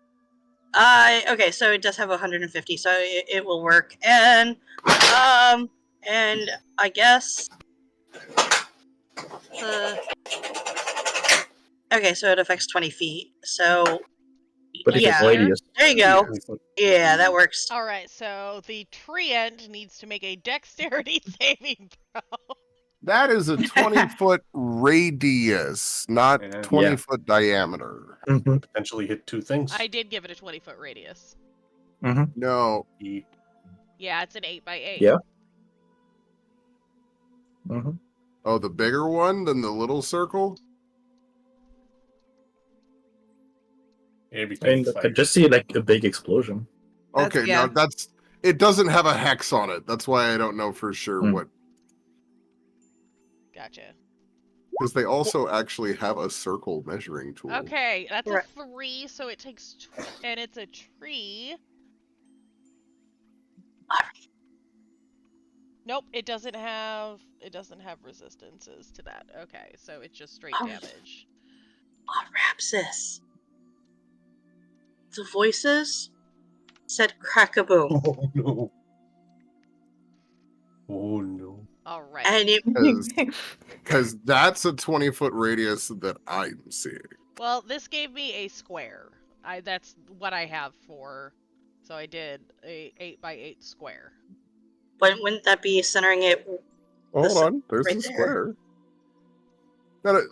Okay, so it does have 150, so it will work. And I guess... okay, so it affects 20 feet, so... But if yeah, it's radius. there you go. Yeah, that works. Alright, so the treant needs to make a dexterity saving throw. That is a 20-foot radius, not Yeah. 20-foot diameter. Mm-hmm. Potentially hit two things. I did give it a 20-foot radius. No. Yeah, it's an 8x8. Yeah. Mm-hmm. Oh, the bigger one than the little circle? Everything And I just see like a big explosion. Okay, yeah. no, that's... It doesn't have a hex on it. That's why I don't know for sure what... Gotcha. Because they also actually have a circle measuring tool. Okay, that's Right. a 3, so it takes... and it's a tree. Nope, it doesn't have resistances to that. Okay, so it's just straight Oh. damage. Rapsis. The voices said crack-a-boom. Oh no. Oh no. Alright. And it Because that's a 20-foot radius that I'm seeing. Well, this gave me a square. That's what I have for... So I did a 8x8 square. but wouldn't that be centering it? Hold on, there's right the there. square.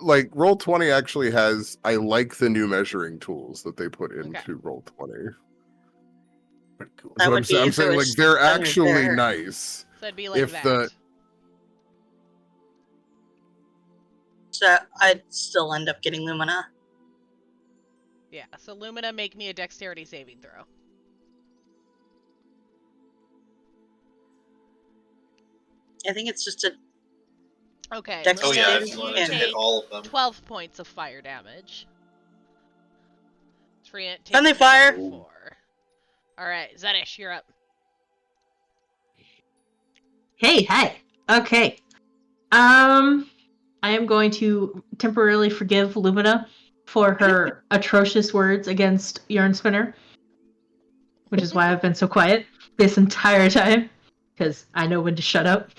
Like, Roll20 actually has... I like the new measuring tools that they put into Roll20. Pretty cool. That But would be I'm if it saying, like, was they're under actually there. nice. So it'd be like If that. the- So I'd still end up getting Lumina. Yeah, so Lumina, make me a dexterity saving throw. I think it's just a... Okay. Dex Oh yeah, saving if you wanted and to hit all of them. 12 points of fire damage. Treant takes Friendly fire! 4. Alright, Zenish, you're up. Hey, hi. Okay. I am going to temporarily forgive Lumina for her atrocious words against Yarn Spinner, which is why I've been so quiet this entire time, because I know when to shut up.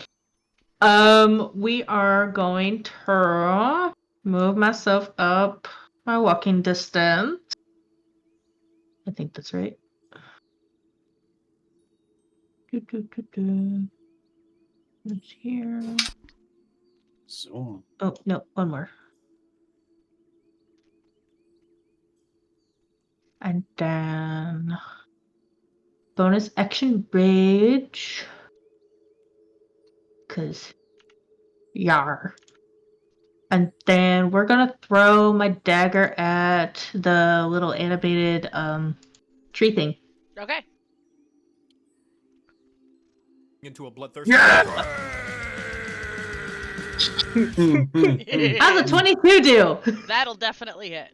We are going to move myself up my walking distance. I think that's right. It's here. Zoom. Oh, no, one more. And then bonus action rage. Cause yar. And then we're gonna throw my dagger at the little animated tree thing. Okay. Into a bloodthirsty. How's a 22 do? That'll definitely hit.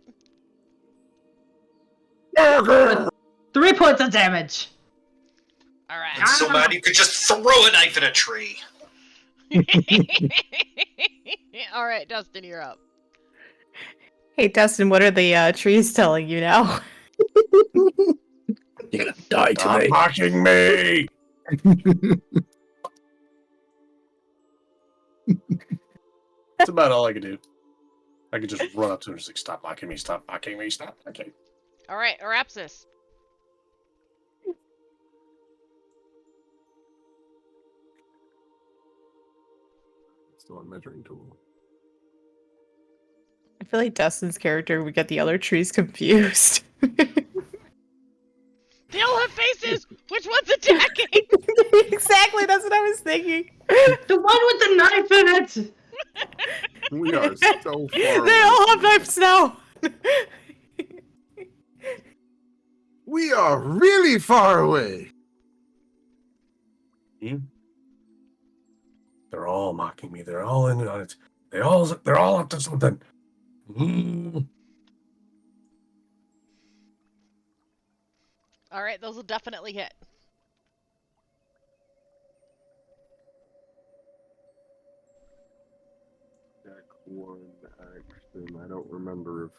3 points of damage. Alright. I'm so mad you could just throw a knife at a tree. Alright, Dustin, you're up. Hey, Dustin, what are the trees telling you now? You're gonna die Stop today. mocking me! That's about all I could do. I could just run up to her and just like, stop mocking me, stop mocking me, stop. Okay. Alright, Arapsis. Still a measuring tool. I feel like Dustin's character would get the other trees confused. They all have faces! Which one's attacking? Exactly, that's what I was thinking. The one with the knife in it! We are so far They away. all have knives now. We are really far away. They're all mocking me. They're all in on it. They're all up to something. All right, those will definitely hit. Deck one action. I don't remember if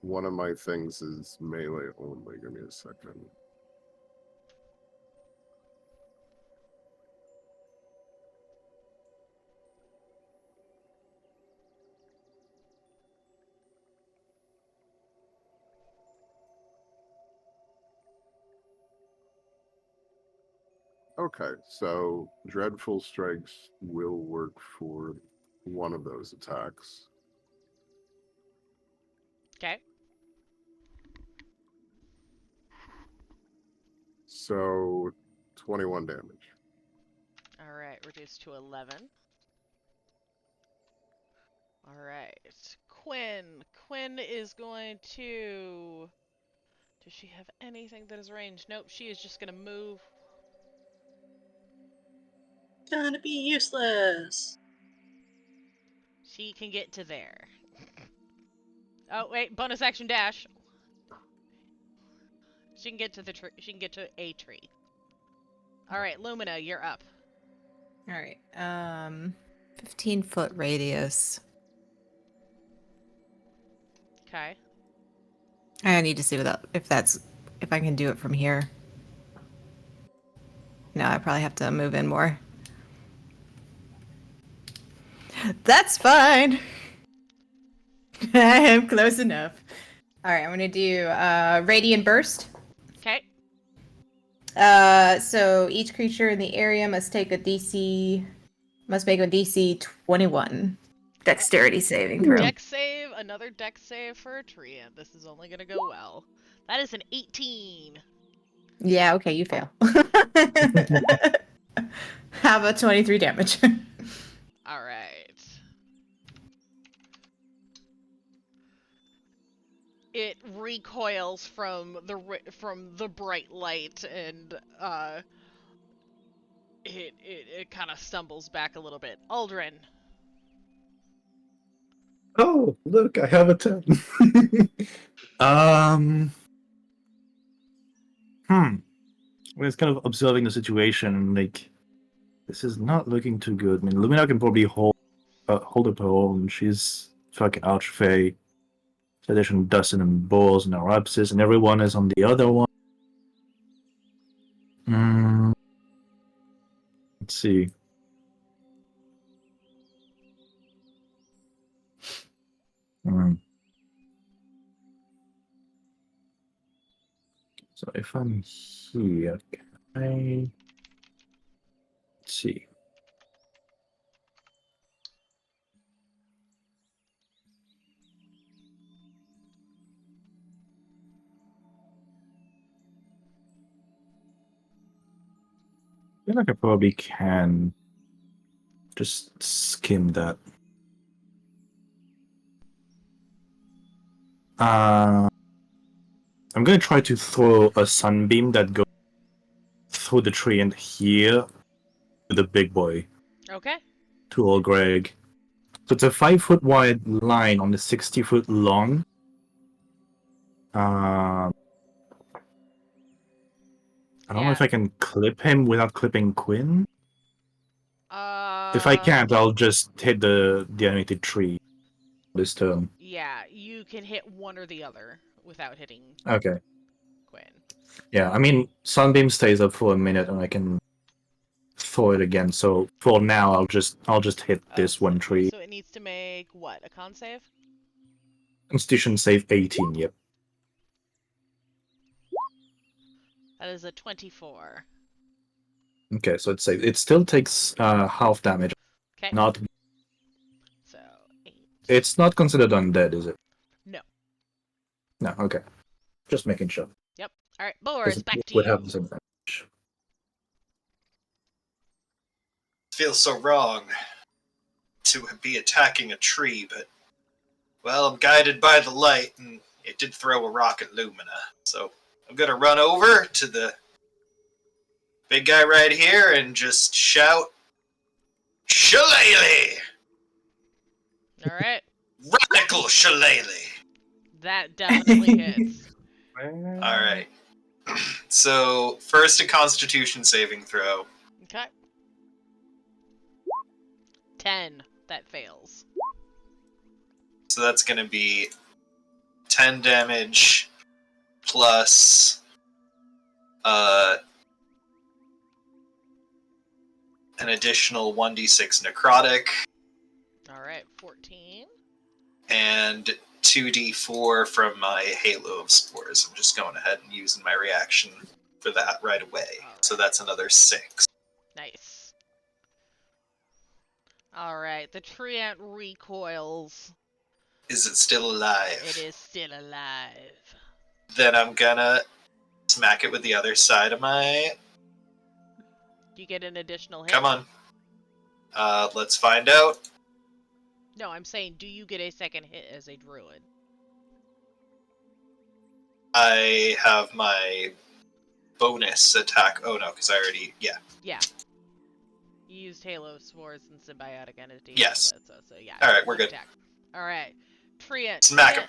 one of my things is melee only. Give me a second. Okay, so Dreadful Strikes will work for one of those attacks. Okay. So 21 damage. All right, reduced to 11. All right, Quinn. Quinn is going to... Does she have anything that is ranged? Nope, she is just going to move. Gonna be useless. She can get to there. Oh, wait, bonus action dash. She can get to the tree. She can get to a tree. All right, Lumina, you're up. All right. 15-foot radius. Okay. I need to see if I can do it from here. No, I probably have to move in more. That's fine. I am close enough. All right, I'm gonna do radiant burst. Okay. So each creature in the area must make a DC 21 dexterity saving throw. Dex save, another dex save for a treant. This is only gonna go well. That is an 18. Yeah, okay, you fail. Have a 23 damage. All right. It recoils from the bright light, and it kind of stumbles back a little bit. Uldren. Oh, look, I have a 10. I was kind of observing the situation, like, this is not looking too good. I mean, Lumina can probably hold up her own. She's fucking Archfey. Addition Dustin and Balls and Arabsis, and everyone is on the other one. Let's see. So if I'm here, can I... Let's see. I feel like I probably can just skim that. I'm going to try to throw a sunbeam that goes through the tree and here to the big boy. Okay. To Olgreg. So it's a 5-foot wide line on the 60-foot long. I don't know if I can clip him without clipping Quinn. If I can't, I'll just hit the animated tree this turn. Yeah, you can hit one or the other without hitting Okay. Quinn. Yeah, I mean, Sunbeam stays up for a minute and I can throw it again. So for now, I'll just hit this one tree. So it needs to make what? A con save? Constitution save 18. Yep. That is a 24. Okay, so it still takes half damage. Okay. Not. So 8. It's not considered undead, is it? No. No. Okay. Just making sure. Yep. All right, Boris, back to Would you. have the same damage. Feels so wrong. to be attacking a tree, but, well, I'm guided by the light, and it did throw a rock at Lumina. So I'm going to run over to the big guy right here and just shout, Shillelagh! All right. Radical Shillelagh! That definitely hits. Alright. So, first a Constitution saving throw. Okay. 10. That fails. So that's going to be 10 damage plus an additional 1d6 necrotic All right. 14. and 2d4 from my Halo of Spores. I'm just going ahead and using my reaction for that right away. So that's another 6. Nice. All right. The treant recoils. Is it still alive? It is still alive. Then I'm gonna smack it with the other side of my... Do you get an additional hit? Come on. Let's find out. No, I'm saying, do you get a second hit as a druid? I have my bonus attack. Oh no, because I already... Yeah. Yeah. You used Halo of Spores and Symbiotic Entity. Yes. So yeah. Alright, we're good. Attack. Alright. Treant. Smack him.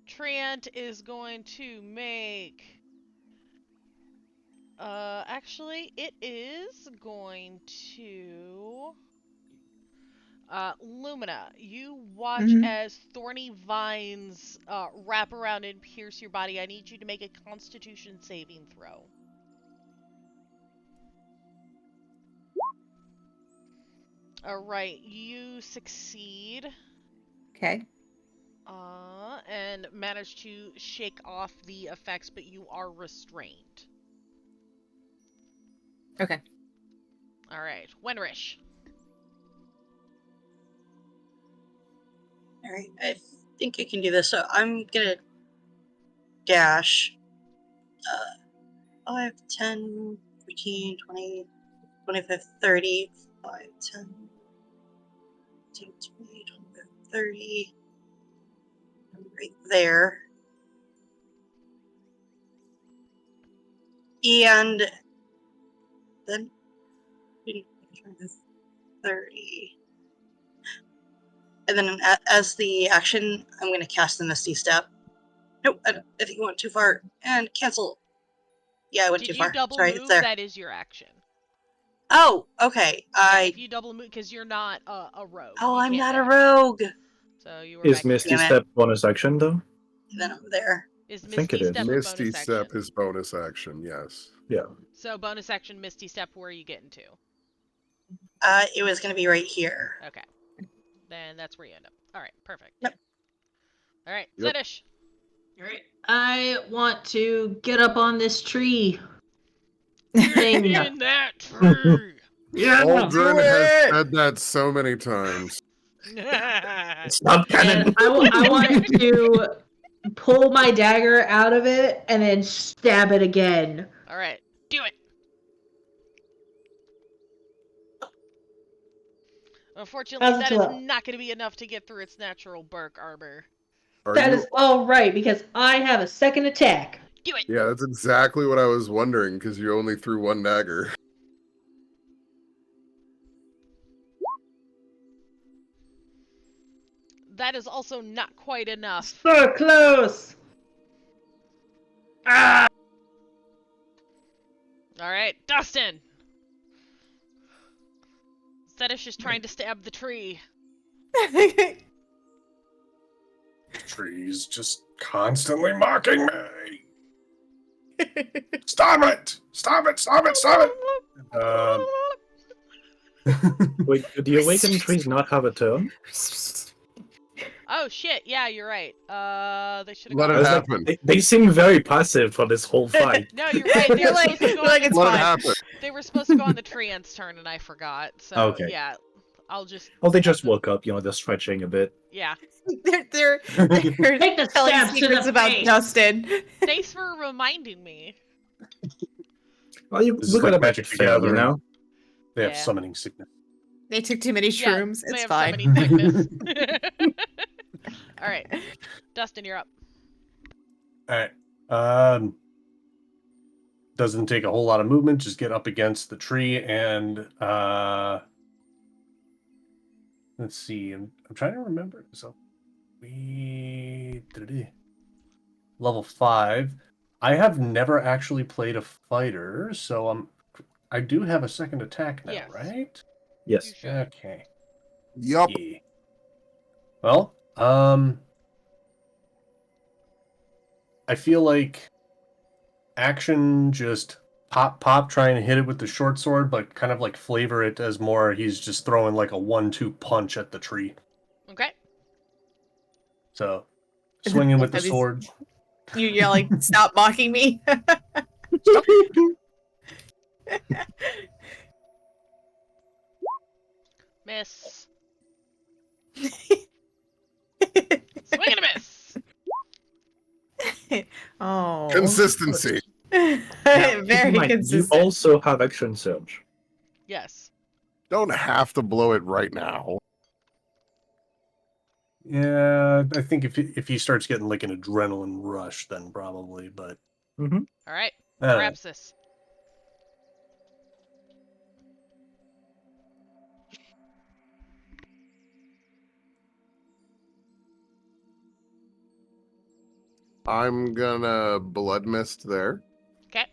Treant is going to make... actually, it is going to... Lumina, you watch as thorny vines wrap around and pierce your body. I need you to make a Constitution saving throw. Alright, you succeed. Okay. And manage to shake off the effects, but you are restrained. Okay. Alright, Wenrish. Alright, I think I can do this. So I'm gonna dash 5, 10, 15, 20, 25, 30, 5, 10, 15, 20, 25, 30. I'm right there. And then 30. And then as the action, I'm going to cast the Misty Step. Nope, I think I went too far. And cancel. Yeah, I went too far. Did you double Sorry, move? it's there. That is your action. Oh, okay. If you double move, because you're not a rogue. Oh, You I'm can't not a dash. rogue. So you were Is back Misty Damn it. Step bonus action though? Then I'm there. Is I think it Misty is. Step a Misty bonus Step action? is bonus action, yes. Yeah. So bonus action, Misty Step, where are you getting to? It was going to be right here. Okay. Then that's where you end up. Alright, perfect. Yep. Alright, Yep. Zedish. Alright. I want to get up on this tree. Get in that tree! Yeah. Aldrin has said that so many times. It's not canon. And I want to pull my dagger out of it and then stab it again. Alright, do it! Unfortunately, How's it that is feel? not going to be enough to get through its natural Burke armor. That is all right, because I have a second attack. Do it! Yeah, that's exactly what I was wondering, because you only threw one dagger. That is also not quite enough. So close! Ah! Alright, Dustin! Zedish is trying to stab the tree. Trees just constantly mocking me. Stop it! Stop it! Stop it! Stop it! Wait, do the awakened trees not have a turn? Oh shit, yeah, you're right. They should have Let gone. it I was like, happen. they seem very passive for this whole fight. No, you're right. They You're were, like, supposed to go like it's Let it fine. happen. they were supposed to go on the treant's turn, and I forgot. So Okay. yeah, I'll just. Oh, they just woke up, they're stretching a bit. Yeah. They're Take the telling stabs to secrets the about face. Dustin. Thanks for reminding me. Well, you This is look like at a Magic magic the fail, Gathering. They have Yeah. summoning sickness. They took too many Yeah, shrooms. they It's have fine. so many sickness. All right, Dustin, you're up. All right. Doesn't take a whole lot of movement. Just get up against the tree and let's see. I'm trying to remember. So level 5. I have never actually played a fighter, so I do have a second attack now, Yes. right? You Yes. should. Okay. Yup. Yeah. Well, I feel like action just pop, trying to hit it with the short sword, but kind of like flavor it as more he's just throwing like a 1-2 punch at the tree. Okay. So swinging with the Have you- sword. You yelling, "Stop mocking me!" Miss. Swing and a miss. Oh, Consistency. Keep in very mind, consistent. You also have action surge. Yes. Don't have to blow it right now. Yeah, I think if he starts getting like an adrenaline rush, then probably. But All right. I don't know. Rapsis. I'm gonna blood mist there. Okay.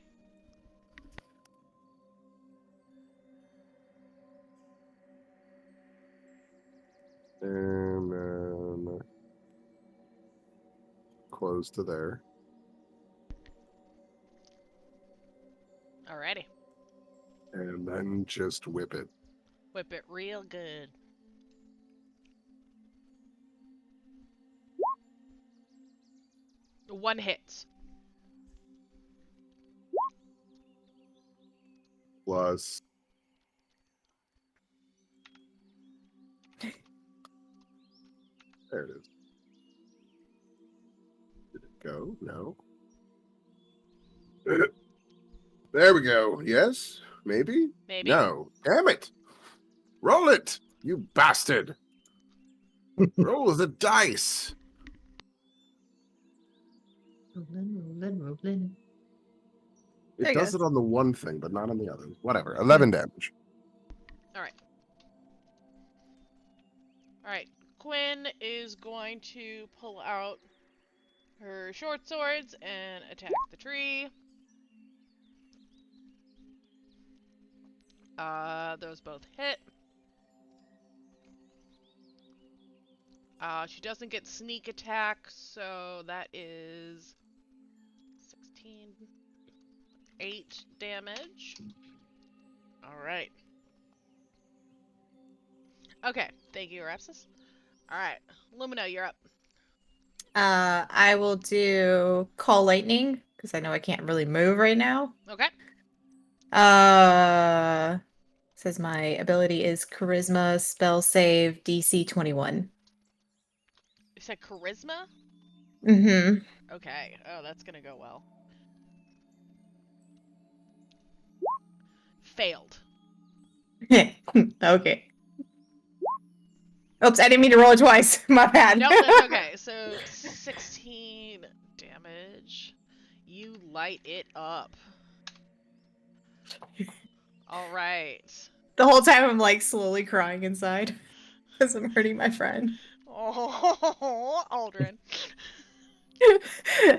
And then close to there. Alrighty. And then just whip it. Whip it real good. One hits. Plus. There it is. Did it go? No. There we go. Yes? Maybe? Maybe. No. Damn it! Roll it! You bastard! Roll the dice! Rolling. It There you does go. it on the one thing, but not on the other. Whatever. 11 damage. Alright. Alright. Quinn is going to pull out her short swords and attack the tree. Those both hit. She doesn't get sneak attack, so that is 16, 8 damage. Alright. Okay, thank you, Rapsis. Alright, Lumina, you're up. I will do call lightning because I know I can't really move right now. Okay. Says my ability is charisma, spell save, DC 21. You said charisma? Mm-hmm. Okay. Oh, that's gonna go well. Failed. Okay. Oops, I didn't mean to roll it twice. My bad. Nope, that's okay. So 16 damage. You light it up. All right. The whole time I'm like slowly crying inside because I'm hurting my friend. Oh, Uldren.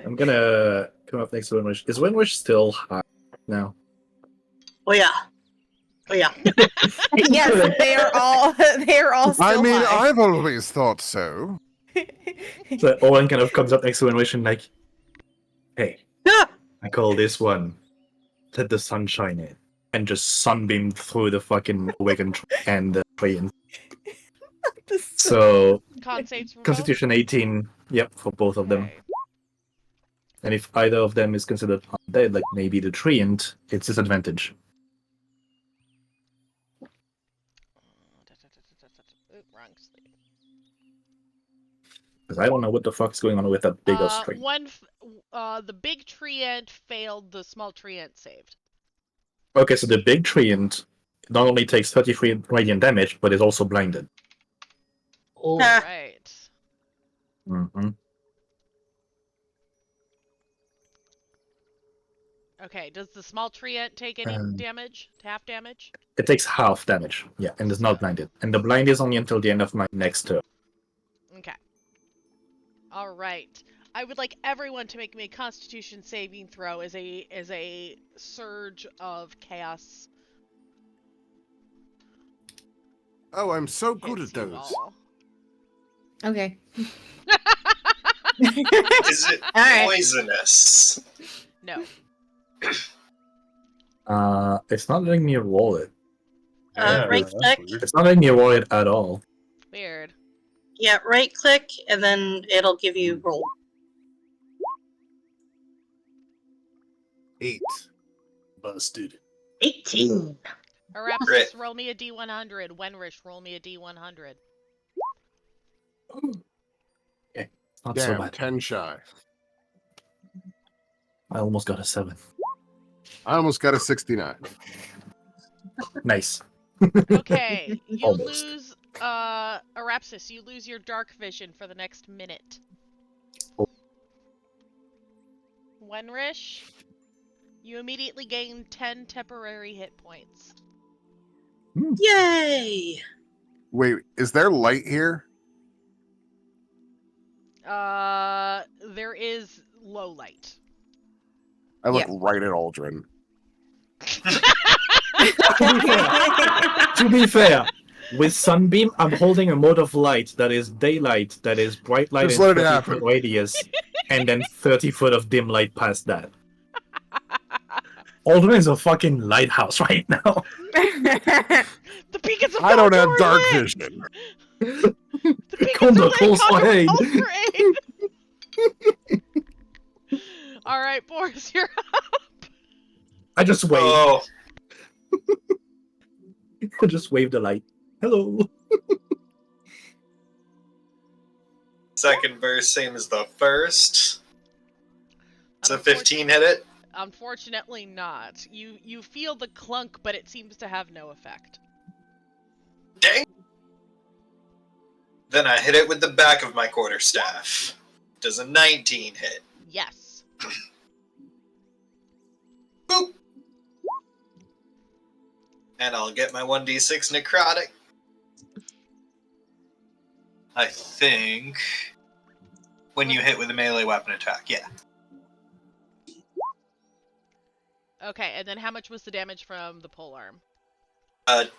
I'm gonna come up next to Windwish. Is Windwish still high now? Oh yeah. Oh yeah. Yes, they are all still I mean, high. I've always thought so. So Owen kind of comes up next to Windwish and like, hey, Ah! I call this one Let the Sun Shine In. And just sunbeam through the fucking wagon and the treant. So, Con saves for both? Constitution 18, yep, for both of them. Okay. And if either of them is considered undead, like maybe the treant, it's disadvantage. Oop, wrong sleeve. Because I don't know what the fuck's going on with that big ass tree. The big treant failed, the small treant saved. Okay, so the big treant not only takes 33 radiant damage, but is also blinded. All Ah. right. Mm-hmm. Okay, does the small treant take any damage? Half damage? It takes half damage, yeah, and is not blinded. And the blind is only until the end of my next turn. Okay. All right. I would like everyone to make me a Constitution saving throw as a surge of chaos. Oh, I'm so good hits at you those. all. Okay. Is it All right. poisonous? No. It's not letting me roll it. Right that's click. weird. It's not letting me roll it at all. Weird. Yeah, right click, and then it'll give you roll. 8. Busted. 18. Arapsis, Great. roll me a D100. Wenrish, roll me a D100. Okay, not Damn, so bad. 10 shy. I almost got a 7. I almost got a 69. Nice. Okay, you Almost. lose, Arapsis, you lose your dark vision for the next minute. Oh. Wenrish, you immediately gain 10 temporary hit points. Yay! Wait, is there light here? There is low light. I look Yeah. right at Uldren. To be fair, with Sunbeam, I'm holding a mode of light that is daylight, that is bright light Just in let it 30 foot happen. radius, and then 30 foot of dim light past that. Uldren is a fucking lighthouse right now. The beacons of I don't have Gondor are dark lit! vision. The beacons Condor are lit! calls for Condor aid. calls for aid! Alright, Boris, you're up. I just wave. Oh, I just wave the light. Hello. second verse, same as the first. So 15 hit it. Unfortunately not. You feel the clunk, but it seems to have no effect. Dang. Then I hit it with the back of my quarterstaff. Does a 19 hit? Yes. Boop. And I'll get my 1d6 necrotic. I think when you hit with a melee weapon attack, yeah. Okay, and then how much was the damage from the polearm?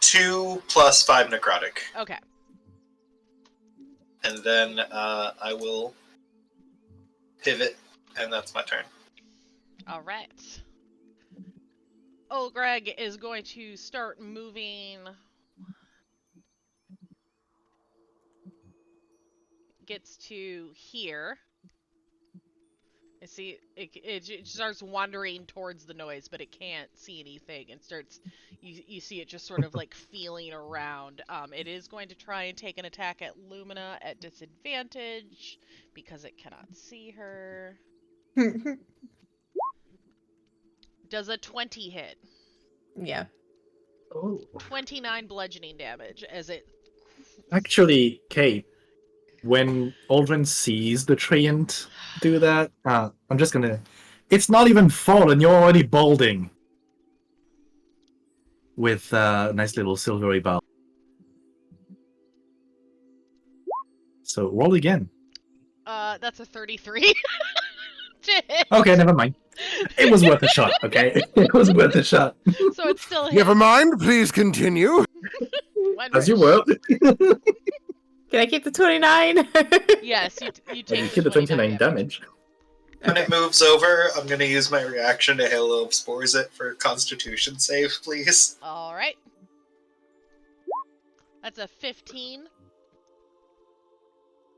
2 plus 5 necrotic. Okay. And then I will pivot, and that's my turn. Alright. Olgreg is going to start moving. Gets to here. I see it starts wandering towards the noise, but it can't see anything, and starts. You see it just sort of like feeling around. It is going to try and take an attack at Lumina at disadvantage because it cannot see her. Does a 20 hit? Yeah. Oh. 29 bludgeoning damage as it. Actually, Kate, when Uldren sees the treant do that, I'm just gonna. It's not even fallen, you're already balding. With a nice little silvery ball. So roll again. That's a 33. Okay, never mind. It was worth a shot, okay? It was worth a shot. So it's still hit. Never mind, please continue. As you were. Can I keep the 29? Yes, you You take get the 29 damage. When it moves over, I'm going to use my reaction to Halo of Spores it for Constitution save, please. Alright. That's a 15.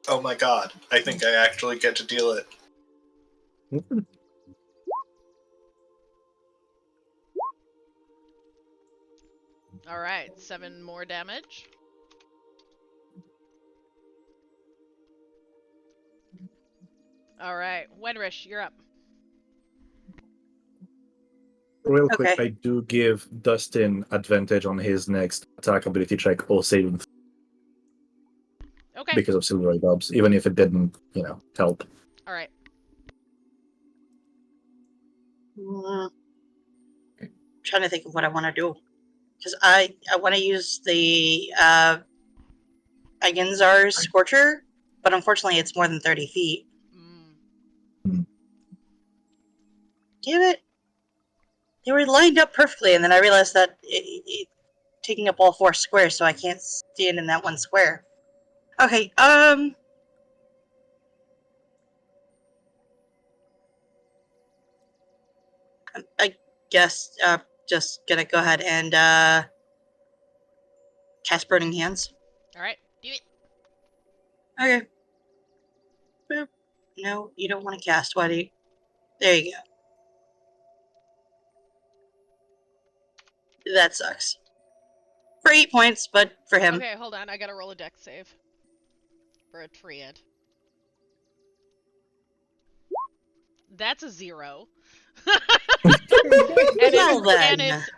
Oh my god, I think I actually get to deal it. Alright, 7 more damage. Alright, Wenrish, you're up. real quick, Okay. I do give Dustin advantage on his next attack ability check or saving Okay. because of silvery bulbs, even if it didn't, help. All right. Trying to think of what I want to do. Because I want to use the Agenzar's Scorcher, but unfortunately it's more than 30 feet. Damn it! They were lined up perfectly, and then I realized that it taking up all 4 squares, so I can't stand in that one square. Okay, I guess just gonna go ahead and cast Burning Hands. All right. Do it. Okay. Boop. No, you don't want to cast. Why do you? There you go. That sucks. For 8 points, but for him. Okay, hold on. I gotta roll a dex save for a treant. That's a 0.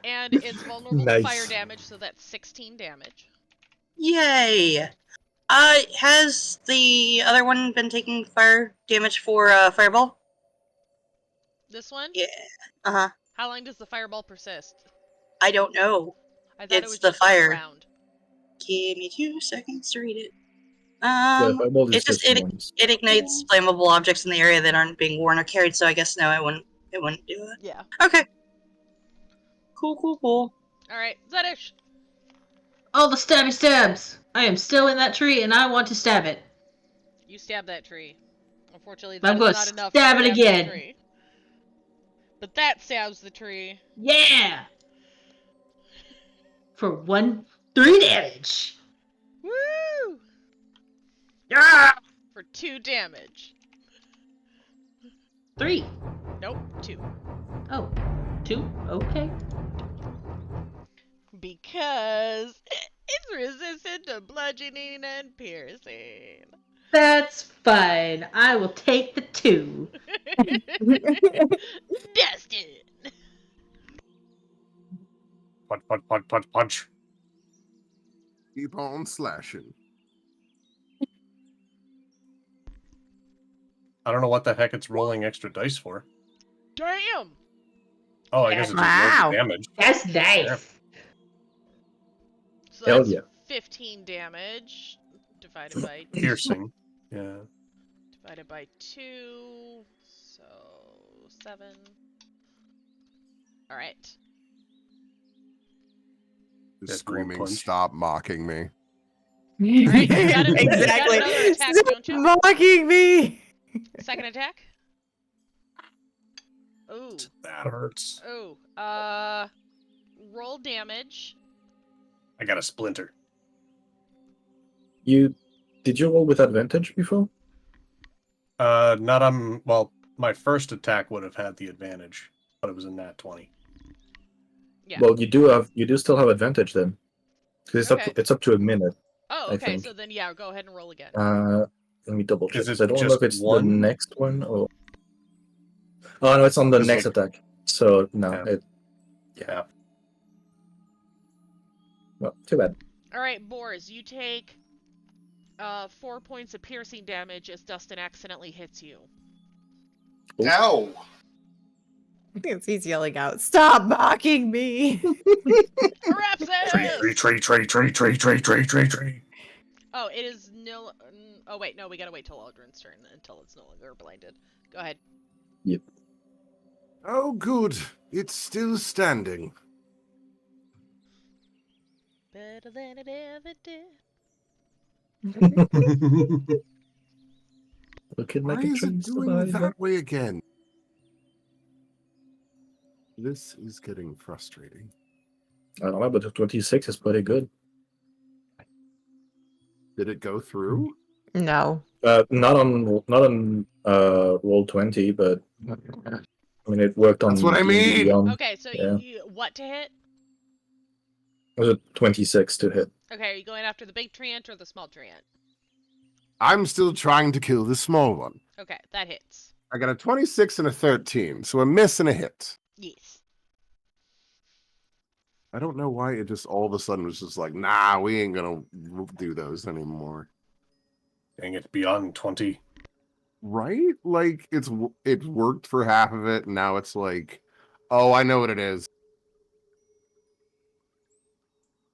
and it's vulnerable to fire Nice. damage, so that's 16 damage. Yay! Has the other one been taking fire damage for Fireball? This one? Yeah. Uh-huh. How long does the fireball persist? I don't know. I thought it It's was the just 1 fire. round. Give me 2 seconds to read it. Fireball is It just just once. it ignites flammable objects in the area that aren't being worn or carried, so I guess no, it wouldn't do it. Yeah. Okay. Cool. Alright, Zedish! All the stabby stabs! I am still in that tree and I want to stab it. You stab that tree. Unfortunately, I'm that gonna is not enough stab to it stab again. the tree. But that stabs the tree. Yeah! For 3 damage. Woo! Yeah! For 2 damage. 3. Nope, 2. Oh, 2? Okay. Because it's resistant to bludgeoning and piercing. That's fine. I will take the 2. Dustin! Punch. Keep on slashing. I don't know what the heck it's rolling extra dice for. Damn! Oh, I guess it just Wow. rolled the damage. That's nice. So Hell that's yeah. 15 damage divided by Piercing. Yeah. divided by 2, so 7. All right. That's Screaming, punch. stop mocking me. All right. You got it. Exactly. You got another attack, don't you? Mocking me. Second attack. Ooh. That hurts. Ooh. Roll damage. I got a splinter. Did you roll with advantage before? Not on. Well, my first attack would have had the advantage, but it was a nat 20. Yeah. Well, you do still have advantage then, because Okay. it's up to a minute. Oh, I okay. think. So then, yeah, go ahead and roll again. Let me double check. Is it I don't know just if it's one? the next one or. Oh no, it's on the It's next like- attack. So no, Yeah. yeah. Well, too bad. All right, Boris, you take 4 points of piercing damage as Dustin accidentally hits you. Ow! I think he's yelling out, "Stop mocking me!" Tree. Oh, it is no. Oh wait, no, we gotta wait till Aldrin's turn until it's no longer blinded. Go ahead. Yep. Oh, good. It's still standing. Better than it ever did. Looking Why like a is tree it doing survivor. that way again? This is getting frustrating. I don't know, but the 26 is pretty good. Did it go through? No. Not on roll 20, but I mean it worked on. That's what I mean! Beyond. Okay, so Yeah. you what to hit? It was a 26 to hit. Okay, are you going after the big treant or the small treant? I'm still trying to kill the small one. Okay, that hits. I got a 26 and a 13, so a miss and a hit. Yes. I don't know why it just all of a sudden was just like, nah, we ain't gonna do those anymore. Dang it, beyond 20. Right? Like it worked for half of it, and now it's like, oh, I know what it is.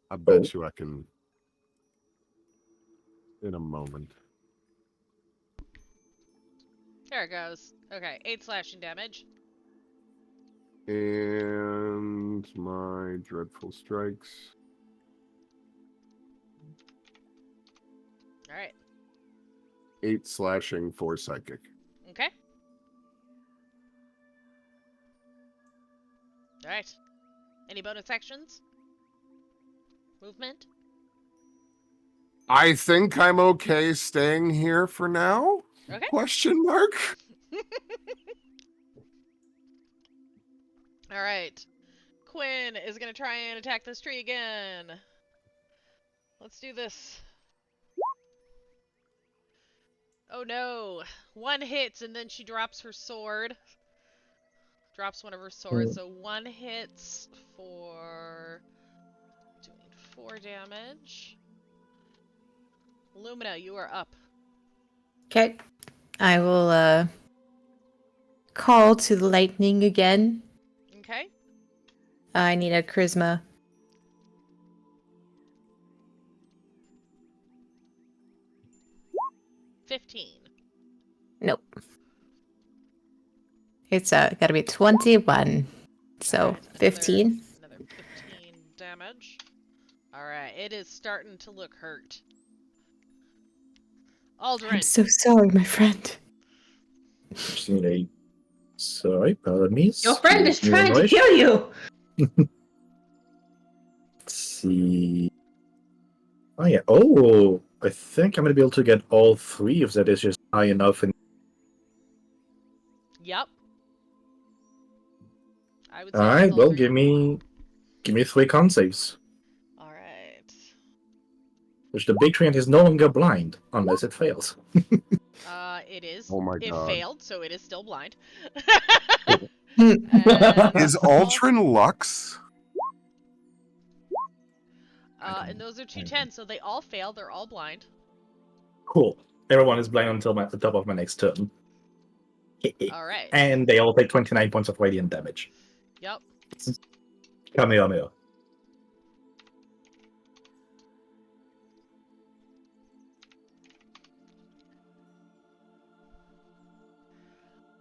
I bet you I can in a moment. There it goes. Okay, 8 slashing damage. And my dreadful strikes. Alright. 8 slashing, 4 psychic. Okay. Alright. Any bonus actions? Movement? I think I'm okay staying here for now? Okay. Question mark? Alright. Quinn is gonna try and attack this tree again. Let's do this. Oh no. 1 hits and then she drops her sword. Drops one of her swords. So 1 hits for doing 4 damage. Lumina, you are up. Okay. I will call to the lightning again. Okay. I need a charisma. Nope. It's gotta be 21. So Alright, 15. Another 15 damage. Alright, it is starting to look hurt. I'm Uldren. so sorry, my friend. Sorry, pardon me. Your friend is Excuse me, trying to noise. kill you. Let's see. Oh yeah. Oh, I think I'm gonna be able to get all 3 if that is just high enough. And Yep. I would all say right, that's all well, 3. give me 3 con saves. Alright. Which the big treant is no longer blind unless it fails. It is. Oh my It god. failed, so it is still blind. Is all- Ultron Lux? and those are 2 10s, so they all fail. They're all blind. Cool. Everyone is blind until the top of my next turn. Alright. And they all take 29 points of radiant damage. Yep. Kamehameha.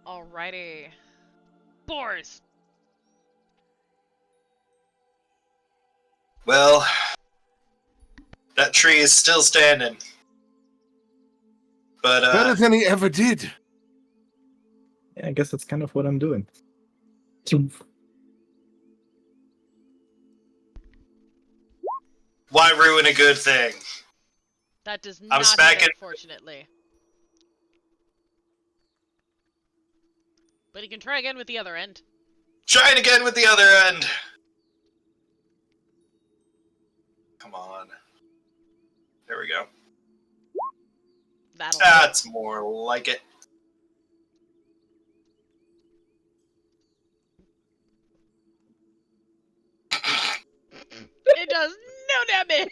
Alrighty. Boars! Well, that tree is still standing. But, Better than he ever did. Yeah, I guess that's kind of what I'm doing. why ruin a good thing? That does I not was hit, back in- unfortunately. But he can try again with the other end. Try it again with the other end. Come on. There we go. That'll That's more like it. It does no damage!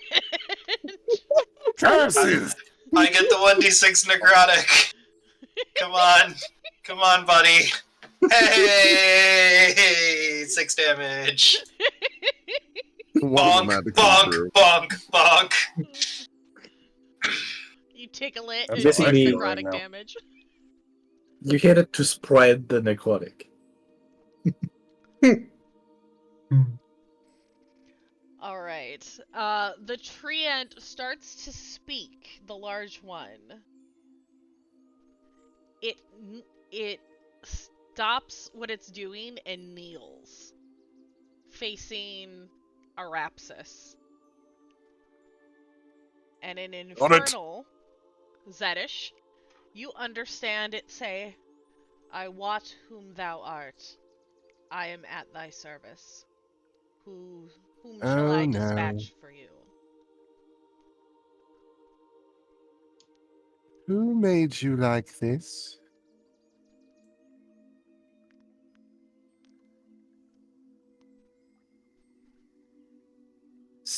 Curses! I get the 1d6 necrotic. Come on. Come on, buddy. Hey! 6 damage. One of them Bonk, had to come bonk, through. bonk, bonk. You tickle it, That's and it how I takes feel necrotic right now. damage. You hit it to spread the necrotic. Alright. The treant starts to speak, the large one. It stops what it's doing and kneels, facing Arapsis. And in infernal, Zedish, you understand it say, I wot whom thou art. I am at thy service. Whom shall I no. dispatch for you? Who made you like this?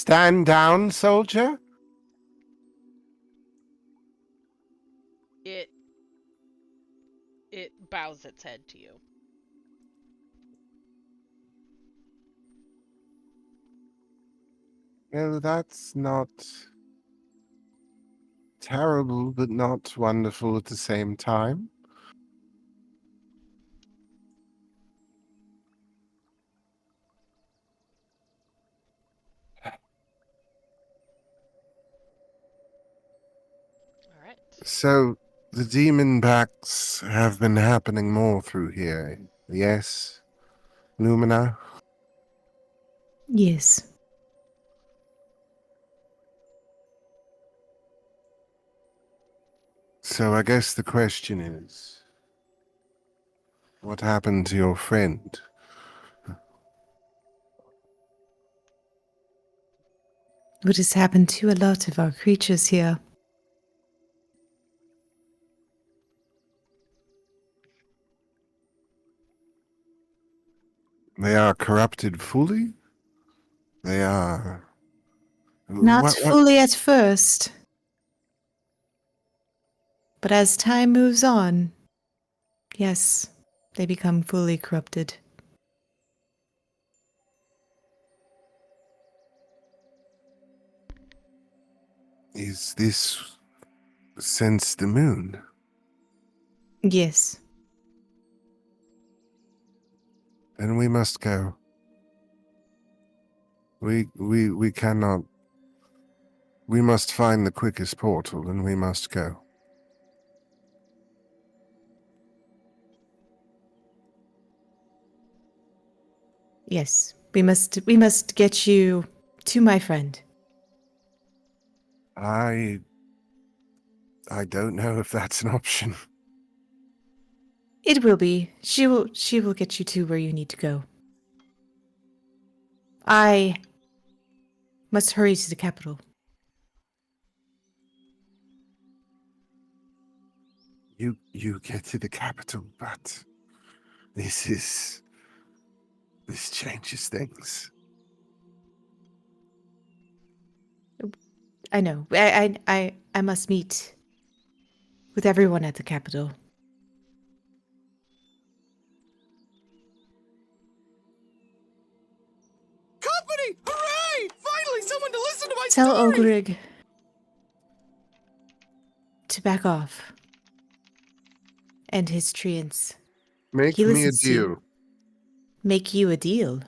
Stand down, soldier. It bows its head to you. Well, that's not terrible, but not wonderful at the same time. All right. So, the demon backs have been happening more through here, yes, Lumina? Yes. So I guess the question is, what happened to your friend? What has happened to a lot of our creatures here? They are corrupted fully? They are... Not What? fully at first. But as time moves on, yes, they become fully corrupted. Is this since the moon? Yes. Then we must go. We cannot... We must find the quickest portal, and we must go. Yes. We must get you to my friend. I don't know if that's an option. It will be. She will get you to where you need to go. I must hurry to the capital. You get to the capital, but this changes things. I know. I must meet with everyone at the capital. Company! Hooray! Finally, someone to listen to my Tell story! Olgreg to back off. And his treants. Make He me a listens to you. deal. Make you a deal.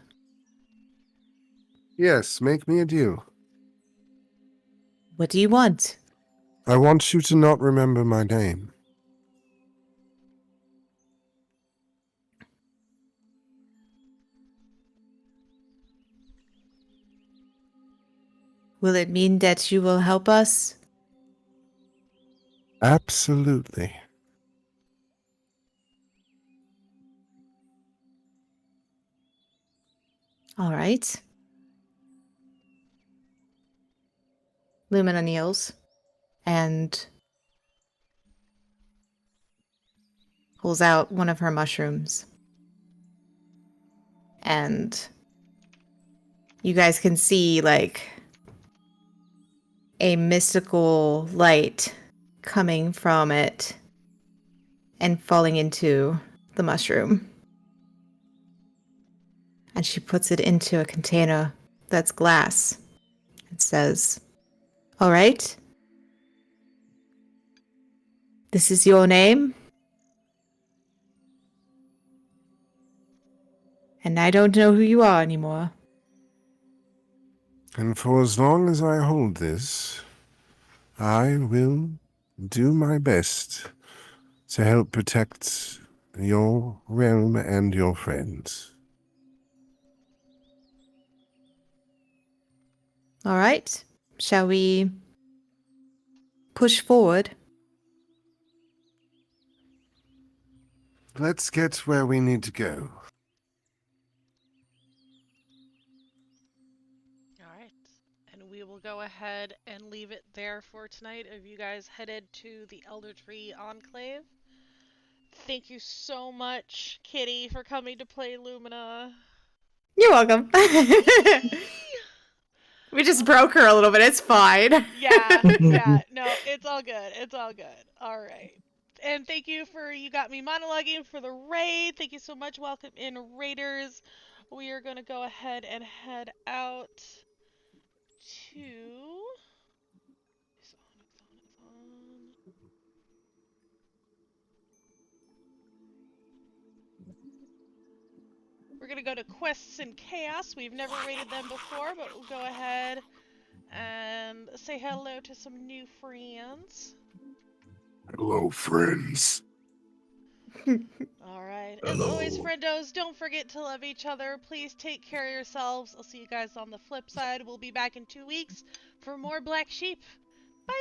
Yes, make me a deal. What do you want? I want you to not remember my name. Will it mean that you will help us? Absolutely. All right. Lumina kneels and pulls out one of her mushrooms. And you guys can see, like, a mystical light coming from it and falling into the mushroom. And she puts it into a container that's glass. It says, "All right. This is your name. And I don't know who you are anymore." And for as long as I hold this, I will do my best to help protect your realm and your friends. All right. Shall we push forward? Let's get where we need to go. All right. And we will go ahead and leave it there for tonight. Have you guys headed to the Eldertree Enclave? Thank you so much, Kitty, for coming to play Lumina. You're welcome. We just broke her a little bit. It's fine. Yeah, yeah. No, it's all good. It's all good. All right. And thank you for you got me monologuing for the raid. Thank you so much. Welcome in, raiders. We are going to go ahead and head out to. It's on. We're going to go to Quests and Chaos. We've never raided them before, but we'll go ahead and say hello to some new friends. Hello, friends. Alright, as always, friendos, don't forget to love each other. Please take care of yourselves. I'll see you guys on the flip side. We'll be back in 2 weeks for more Black Sheep. Bye!